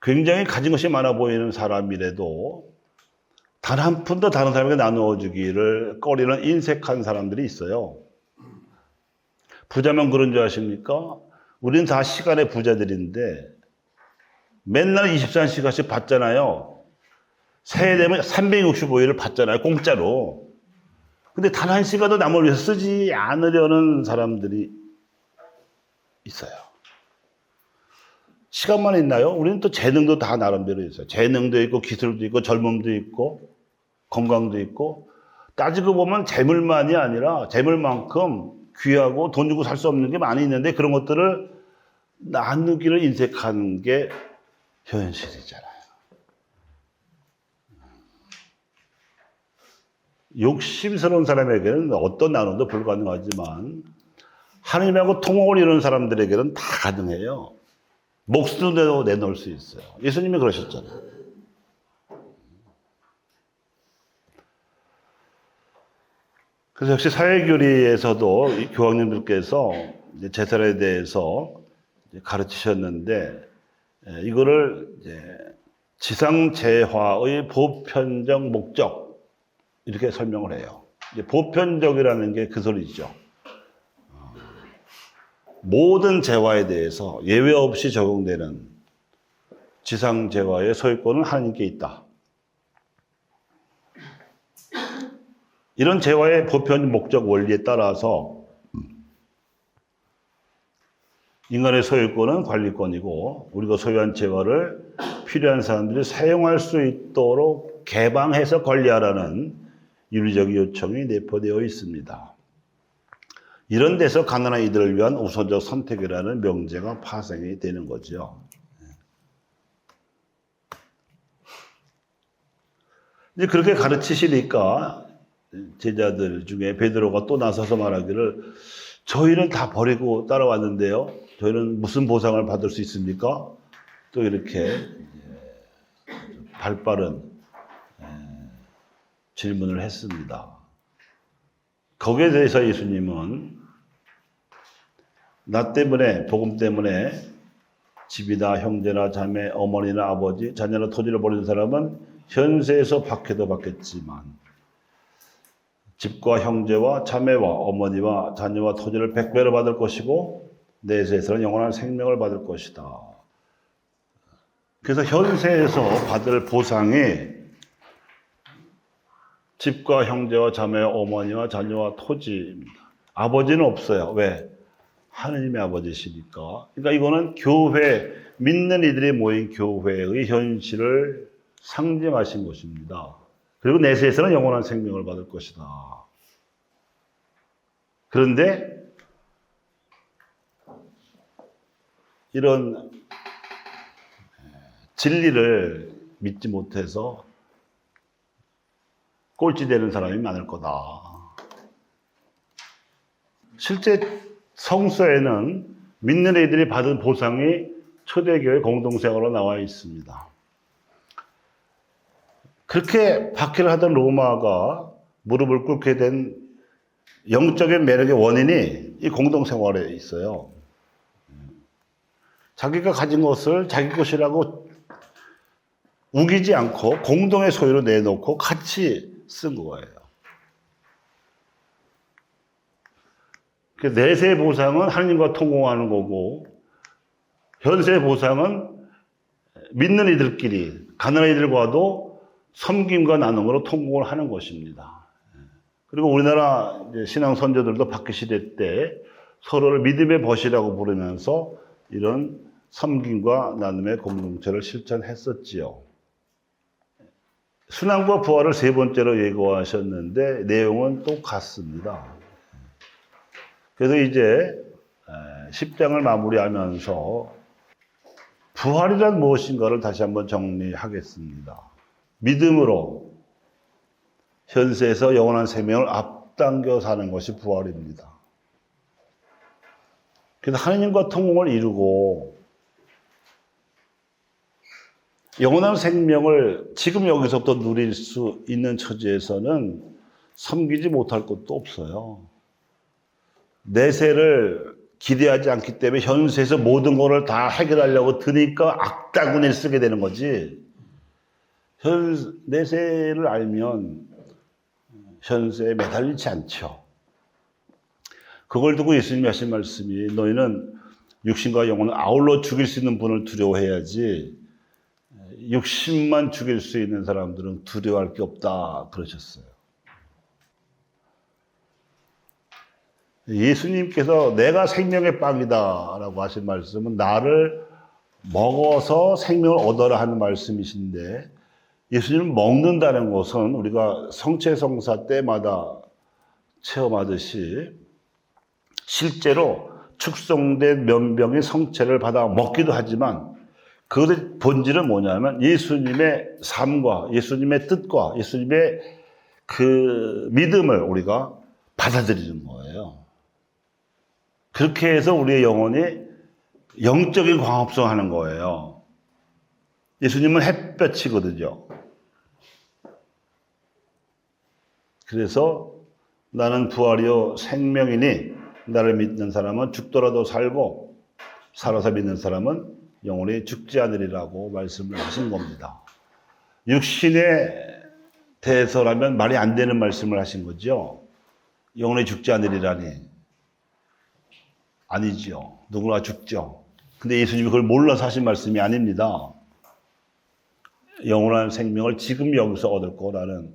굉장히 가진 것이 많아 보이는 사람이라도 단 한 푼도 다른 사람에게 나누어 주기를 꺼리는 인색한 사람들이 있어요. 부자면 그런 줄 아십니까? 우리는 다 시간의 부자들인데 맨날 24시간씩 받잖아요. 새해 되면 365일을 받잖아요. 공짜로. 근데 단 한 시간도 남을 위해서 쓰지 않으려는 사람들이 있어요. 시간만 있나요? 우리는 또 재능도 다 나름대로 있어요. 재능도 있고 기술도 있고 젊음도 있고 건강도 있고 따지고 보면 재물만이 아니라 재물만큼 귀하고 돈 주고 살 수 없는 게 많이 있는데 그런 것들을 나누기를 인색한 게 현실이잖아요. 욕심스러운 사람에게는 어떤 나눔도 불가능하지만 하나님하고 통합을 이루는 사람들에게는 다 가능해요. 목숨도 내놓을 수 있어요. 예수님이 그러셨잖아요. 그래서 역시 사회교리에서도 이 교황님들께서 제사에 대해서 가르치셨는데 이거를 이제 지상제화의 보편적 목적 이렇게 설명을 해요. 이제 보편적이라는 게 그 소리죠. 모든 제화에 대해서 예외 없이 적용되는 지상제화의 소유권은 하나님께 있다. 이런 제화의 보편 목적 원리에 따라서 인간의 소유권은 관리권이고 우리가 소유한 재화를 필요한 사람들이 사용할 수 있도록 개방해서 관리하라는 윤리적 요청이 내포되어 있습니다. 이런 데서 가난한 이들을 위한 우선적 선택이라는 명제가 파생이 되는 거죠. 이제 그렇게 가르치시니까 제자들 중에 베드로가 또 나서서 말하기를 저희는 다 버리고 따라왔는데요. 저희는 무슨 보상을 받을 수 있습니까? 또 이렇게 발빠른 질문을 했습니다. 거기에 대해서 예수님은 나 때문에, 복음 때문에 집이나 형제나 자매, 어머니나 아버지, 자녀나 토지를 버리는 사람은 현세에서 박해도 받겠지만 집과 형제와 자매와 어머니와 자녀와 토지를 100배로 받을 것이고 내세에서는 영원한 생명을 받을 것이다. 그래서 현세에서 받을 보상이 집과 형제와 자매와 어머니와 자녀와 토지입니다. 아버지는 없어요. 왜? 하느님의 아버지시니까. 그러니까 이거는 교회, 믿는 이들이 모인 교회의 현실을 상징하신 것입니다. 그리고 내세에서는 영원한 생명을 받을 것이다. 그런데 이런 진리를 믿지 못해서 꼴찌되는 사람이 많을 거다. 실제 성서에는 믿는 이들이 받은 보상이 초대교회 공동생활로 나와 있습니다. 그렇게 박해를 하던 로마가 무릎을 꿇게 된 영적인 매력의 원인이 이 공동생활에 있어요. 자기가 가진 것을 자기 것이라고 우기지 않고 공동의 소유로 내놓고 같이 쓴 거예요. 내세 보상은 하나님과 통공하는 거고 현세 보상은 믿는 이들끼리 가난한 이들과도 섬김과 나눔으로 통공을 하는 것입니다. 그리고 우리나라 신앙 선조들도 박해 시대 때 서로를 믿음의 벗이라고 부르면서 이런 섬김과 나눔의 공동체를 실천했었지요. 순환과 부활을 세 번째로 예고하셨는데 내용은 똑같습니다. 그래서 이제 10장을 마무리하면서 부활이란 무엇인가를 다시 한번 정리하겠습니다. 믿음으로 현세에서 영원한 생명을 앞당겨 사는 것이 부활입니다. 그래서 하나님과 통공을 이루고 영원한 생명을 지금 여기서부터 누릴 수 있는 처지에서는 섬기지 못할 것도 없어요. 내세를 기대하지 않기 때문에 현세에서 모든 것을 다 해결하려고 드니까 악다구니를 쓰게 되는 거지. 내세를 알면 현세에 매달리지 않죠. 그걸 두고 예수님이 하신 말씀이 너희는 육신과 영혼을 아울러 죽일 수 있는 분을 두려워해야지 육신만 죽일 수 있는 사람들은 두려워할 게 없다 그러셨어요. 예수님께서 내가 생명의 빵이다 라고 하신 말씀은 나를 먹어서 생명을 얻어라 하는 말씀이신데, 예수님을 먹는다는 것은 우리가 성체성사 때마다 체험하듯이 실제로 축성된 면병의 성체를 받아 먹기도 하지만 그것의 본질은 뭐냐면 예수님의 삶과 예수님의 뜻과 예수님의 그 믿음을 우리가 받아들이는 거예요. 그렇게 해서 우리의 영혼이 영적인 광합성하는 거예요. 예수님은 햇볕이거든요. 그래서 나는 부활이요 생명이니 나를 믿는 사람은 죽더라도 살고 살아서 믿는 사람은 영원히 죽지 않으리라고 말씀을 하신 겁니다. 육신에 대해서라면 말이 안 되는 말씀을 하신 거죠. 영원히 죽지 않으리라니. 아니죠. 누구나 죽죠. 근데 예수님이 그걸 몰라서 하신 말씀이 아닙니다. 영원한 생명을 지금 여기서 얻을 거라는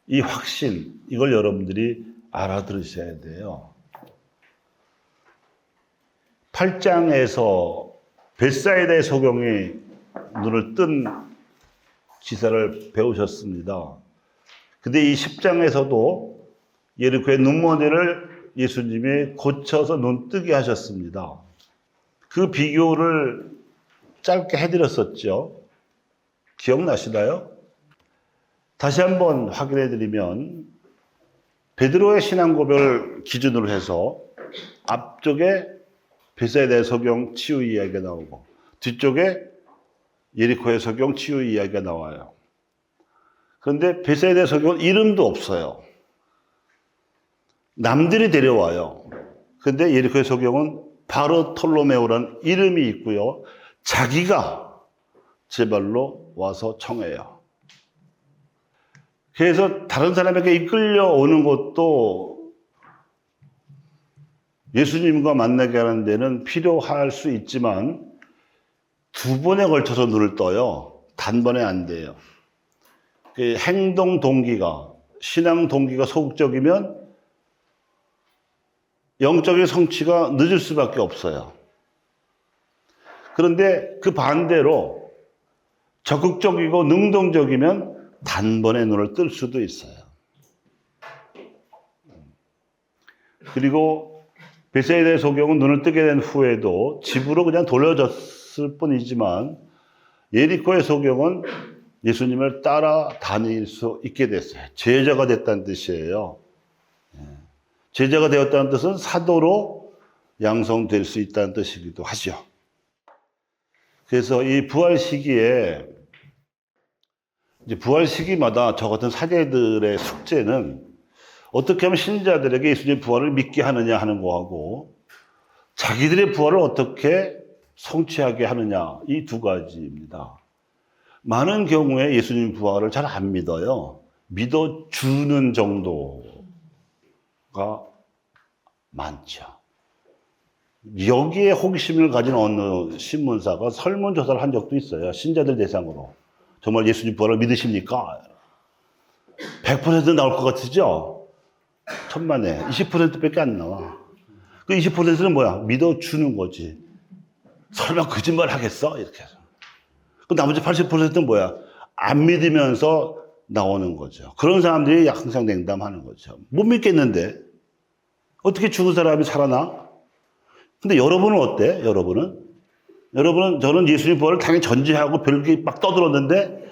이 확신, 이걸 여러분들이 알아들으셔야 돼요. 8장에서 벳사이다의 소경이 눈을 뜬 기사를 배우셨습니다. 근데 이 10장에서도 예리코의 눈먼이를 예수님이 고쳐서 눈 뜨게 하셨습니다. 그 비교를 짧게 해드렸었죠. 기억나시나요? 다시 한번 확인해 드리면 베드로의 신앙 고백을 기준으로 해서 앞쪽에 벳사이다의 소경 치유 이야기가 나오고 뒤쪽에 예리코의 소경 치유 이야기가 나와요. 그런데 벳사이다의 소경은 이름도 없어요. 남들이 데려와요. 그런데 예리코의 소경은 바르톨로메오라는 이름이 있고요. 자기가 제 발로 와서 청해요. 그래서 다른 사람에게 이끌려 오는 것도 예수님과 만나게 하는 데는 필요할 수 있지만 두 번에 걸쳐서 눈을 떠요. 단번에 안 돼요. 행동 동기가, 신앙 동기가 소극적이면 영적인 성취가 늦을 수밖에 없어요. 그런데 그 반대로 적극적이고 능동적이면 단번에 눈을 뜰 수도 있어요. 그리고 벳사이다의 소경은 눈을 뜨게 된 후에도 집으로 그냥 돌려졌을 뿐이지만 예리코의 소경은 예수님을 따라 다닐 수 있게 됐어요. 제자가 됐다는 뜻이에요. 제자가 되었다는 뜻은 사도로 양성될 수 있다는 뜻이기도 하죠. 그래서 이 부활 시기에 이제 부활 시기마다 저 같은 사제들의 숙제는 어떻게 하면 신자들에게 예수님의 부활을 믿게 하느냐 하는 거하고 자기들의 부활을 어떻게 성취하게 하느냐, 이 두 가지입니다. 많은 경우에 예수님 부활을 잘 안 믿어요. 믿어주는 정도가 많죠. 여기에 호기심을 가진 어느 신문사가 설문조사를 한 적도 있어요. 신자들 대상으로. 정말 예수님 부활을 믿으십니까? 100% 나올 것 같으죠? 천만에 20%밖에 안 나와. 그 20%는 뭐야? 믿어주는 거지. 설마 거짓말 하겠어? 이렇게 해서. 그 나머지 80%는 뭐야? 안 믿으면서 나오는 거죠. 그런 사람들이 항상 냉담하는 거죠. 못 믿겠는데 어떻게 죽은 사람이 살아나? 근데 여러분은 어때? 여러분은 저는 예수님 부활을 당연히 전제하고 별게 막 떠들었는데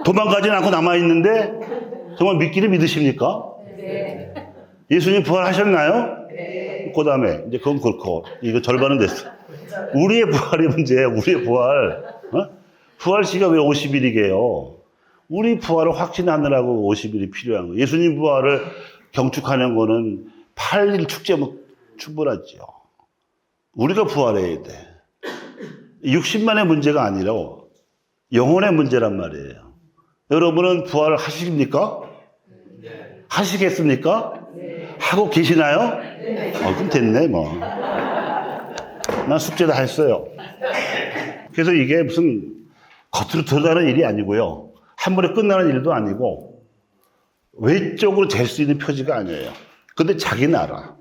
도망가진 않고 남아있는데 정말 믿기를 믿으십니까? 네. 예수님 부활하셨나요? 네. 그 다음에 이제 그건 그렇고 이거 절반은 됐어. 우리의 부활이 문제예요. 우리의 부활. 부활 시기가 왜 50일이게요? 우리 부활을 확신하느라고 50일이 필요한 거예요. 예수님 부활을 경축하는 거는 8일 축제면 충분하죠. 우리가 부활해야 돼. 육신만의 문제가 아니라 영혼의 문제란 말이에요. 여러분은 부활을 하십니까? 하시겠습니까? 하고 계시나요? 그럼 됐네, 뭐. 난 숙제 다 했어요. 그래서 이게 무슨 겉으로 드러나는 일이 아니고요. 한 번에 끝나는 일도 아니고, 외적으로 잴 수 있는 표지가 아니에요. 근데 자기는 알아.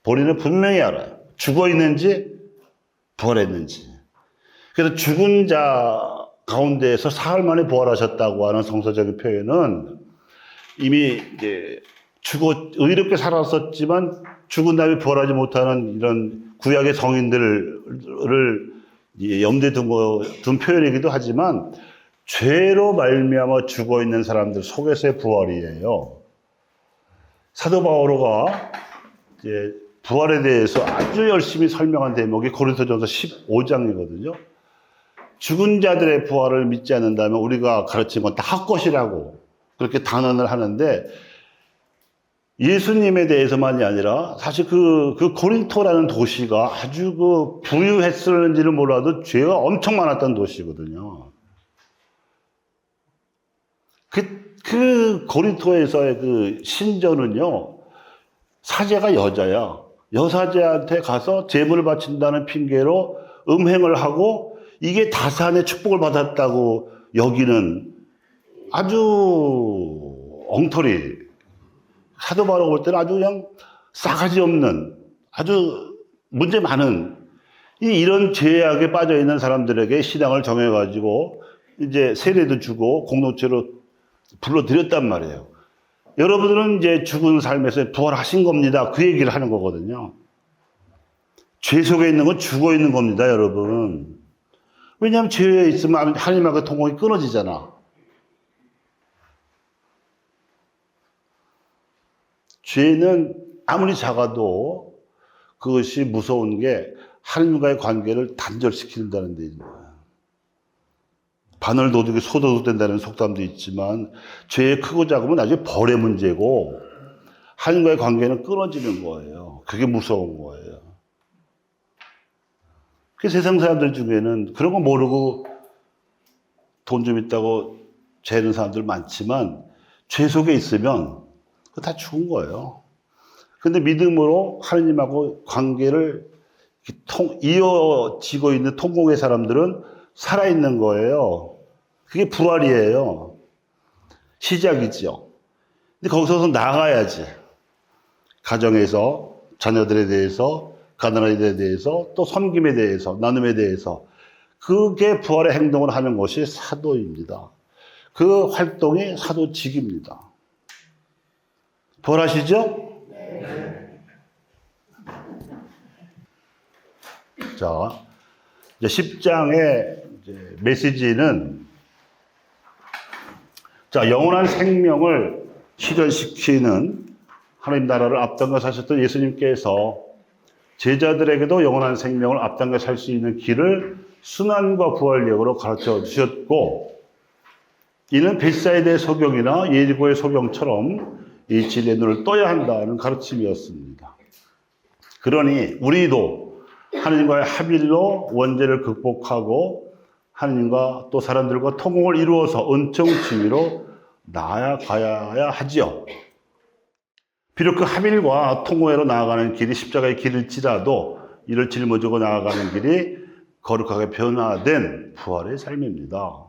본인은 분명히 알아요. 죽어 있는지, 부활했는지. 그래서 죽은 자 가운데에서 사흘 만에 부활하셨다고 하는 성서적인 표현은 이미 이제 의롭게 살았었지만 죽은 다음에 부활하지 못하는 이런 구약의 성인들을 염두에 둔 표현이기도 하지만 죄로 말미암아 죽어 있는 사람들 속에서의 부활이에요. 사도 바오로가 이제 부활에 대해서 아주 열심히 설명한 대목이 고린도전서 15장이거든요. 죽은 자들의 부활을 믿지 않는다면 우리가 가르친 건 다 헛것이라고 그렇게 단언을 하는데, 예수님에 대해서만이 아니라 사실 그 고린토라는 도시가 아주 부유했을는지는 몰라도 죄가 엄청 많았던 도시거든요. 그 고린토에서의 그 신전은요, 사제가 여자야. 여사제한테 가서 제물을 바친다는 핑계로 음행을 하고 이게 다산의 축복을 받았다고 여기는 아주 엉터리, 사도 바로 볼 때는 아주 그냥 싸가지 없는, 아주 문제 많은 이런 죄악에 빠져 있는 사람들에게 신앙을 정해가지고 이제 세례도 주고 공동체로 불러들였단 말이에요. 여러분들은 이제 죽은 삶에서 부활하신 겁니다. 그 얘기를 하는 거거든요. 죄 속에 있는 건 죽어 있는 겁니다, 여러분. 왜냐하면 죄에 있으면 하나님하고 통공이 끊어지잖아. 죄는 아무리 작아도 그것이 무서운 게 하나님과의 관계를 단절시킨다는 데 있는 거예요. 바늘 도둑이 소도둑 된다는 속담도 있지만 죄의 크고 작으면 나중에 벌의 문제고 하나님과의 관계는 끊어지는 거예요. 그게 무서운 거예요. 그 세상 사람들 중에는 그런 거 모르고 돈 좀 있다고 죄는 사람들 많지만 죄 속에 있으면 그거 다 죽은 거예요. 근데 믿음으로 하나님하고 관계를 이어지고 있는 통공의 사람들은 살아있는 거예요. 그게 부활이에요. 시작이죠. 근데 거기서 나가야지. 가정에서, 자녀들에 대해서, 가난한 이들에 대해서, 또 섬김에 대해서, 나눔에 대해서. 그게 부활의 행동을 하는 것이 사도입니다. 그 활동이 사도직입니다. 부활하시죠? 네. 자, 이제 10장의 메시지는 영원한 생명을 실현시키는 하나님 나라를 앞당겨 사셨던 예수님께서 제자들에게도 영원한 생명을 앞당겨 살 수 있는 길을 순환과 부활력으로 가르쳐 주셨고, 이는 벳사이다의 소경이나 예리고의 소경처럼 이 진리의 눈을 떠야 한다는 가르침이었습니다. 그러니 우리도 하나님과의 합일로 원죄를 극복하고 하나님과 또 사람들과 통공을 이루어서 은총 지위로 나아가야 하지요. 비록 그 합일과 통공회로 나아가는 길이 십자가의 길일지라도 이를 짊어지고 나아가는 길이 거룩하게 변화된 부활의 삶입니다.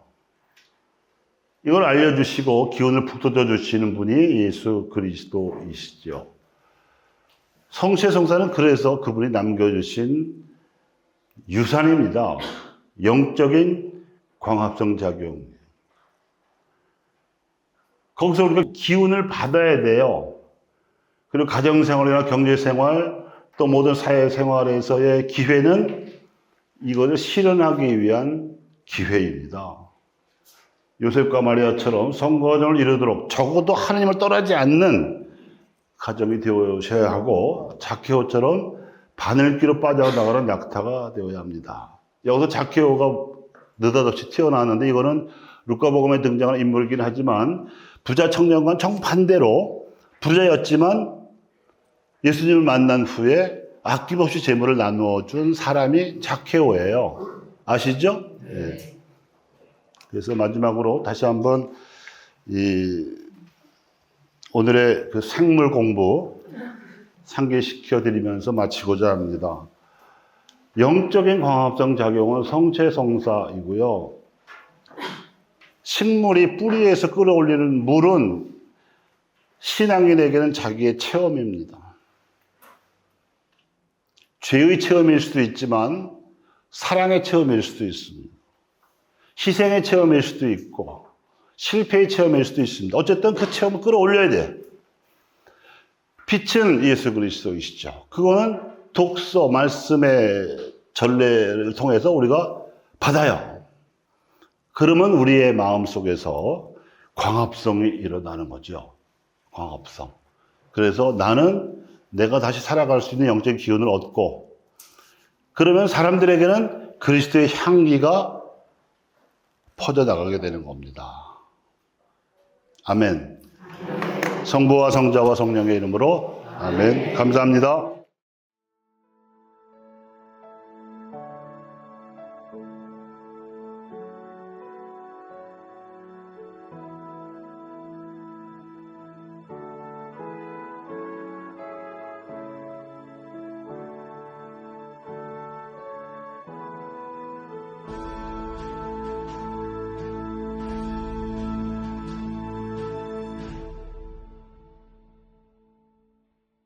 이걸 알려주시고 기운을 북돋워 주시는 분이 예수 그리스도이시죠. 성취성사는 그래서 그분이 남겨주신 유산입니다. 영적인 광합성 작용. 거기서 우리가 기운을 받아야 돼요. 그리고 가정생활이나 경제생활, 또 모든 사회생활에서의 기회는 이것을 실현하기 위한 기회입니다. 요셉과 마리아처럼 성과정을 이루도록 적어도 하나님을 떠나지 않는 가정이 되어야 하고, 자케오처럼 바늘기로 빠져나가는 낙타가 되어야 합니다. 여기서 자케오가 느닷없이 튀어나왔는데 이거는 루카복음에 등장하는 인물이긴 하지만 부자 청년과는 정반대로 부자였지만 예수님을 만난 후에 아낌없이 재물을 나누어 준 사람이 zakhe오예요. 아시죠? 네. 그래서 마지막으로 다시 한번 오늘의 그 생물 공부 상기시켜 드리면서 마치고자 합니다. 영적인 광합성 작용은 성체성사이고요. 식물이 뿌리에서 끌어올리는 물은 신앙인에게는 자기의 체험입니다. 죄의 체험일 수도 있지만 사랑의 체험일 수도 있습니다. 희생의 체험일 수도 있고 실패의 체험일 수도 있습니다. 어쨌든 그 체험을 끌어올려야 돼. 빛은 예수 그리스도이시죠. 그거는 독서, 말씀의 전례를 통해서 우리가 받아요. 그러면 우리의 마음속에서 광합성이 일어나는 거죠. 광합성. 그래서 나는 내가 다시 살아갈 수 있는 영적인 기운을 얻고, 그러면 사람들에게는 그리스도의 향기가 퍼져나가게 되는 겁니다. 아멘. 성부와 성자와 성령의 이름으로 아멘. 감사합니다.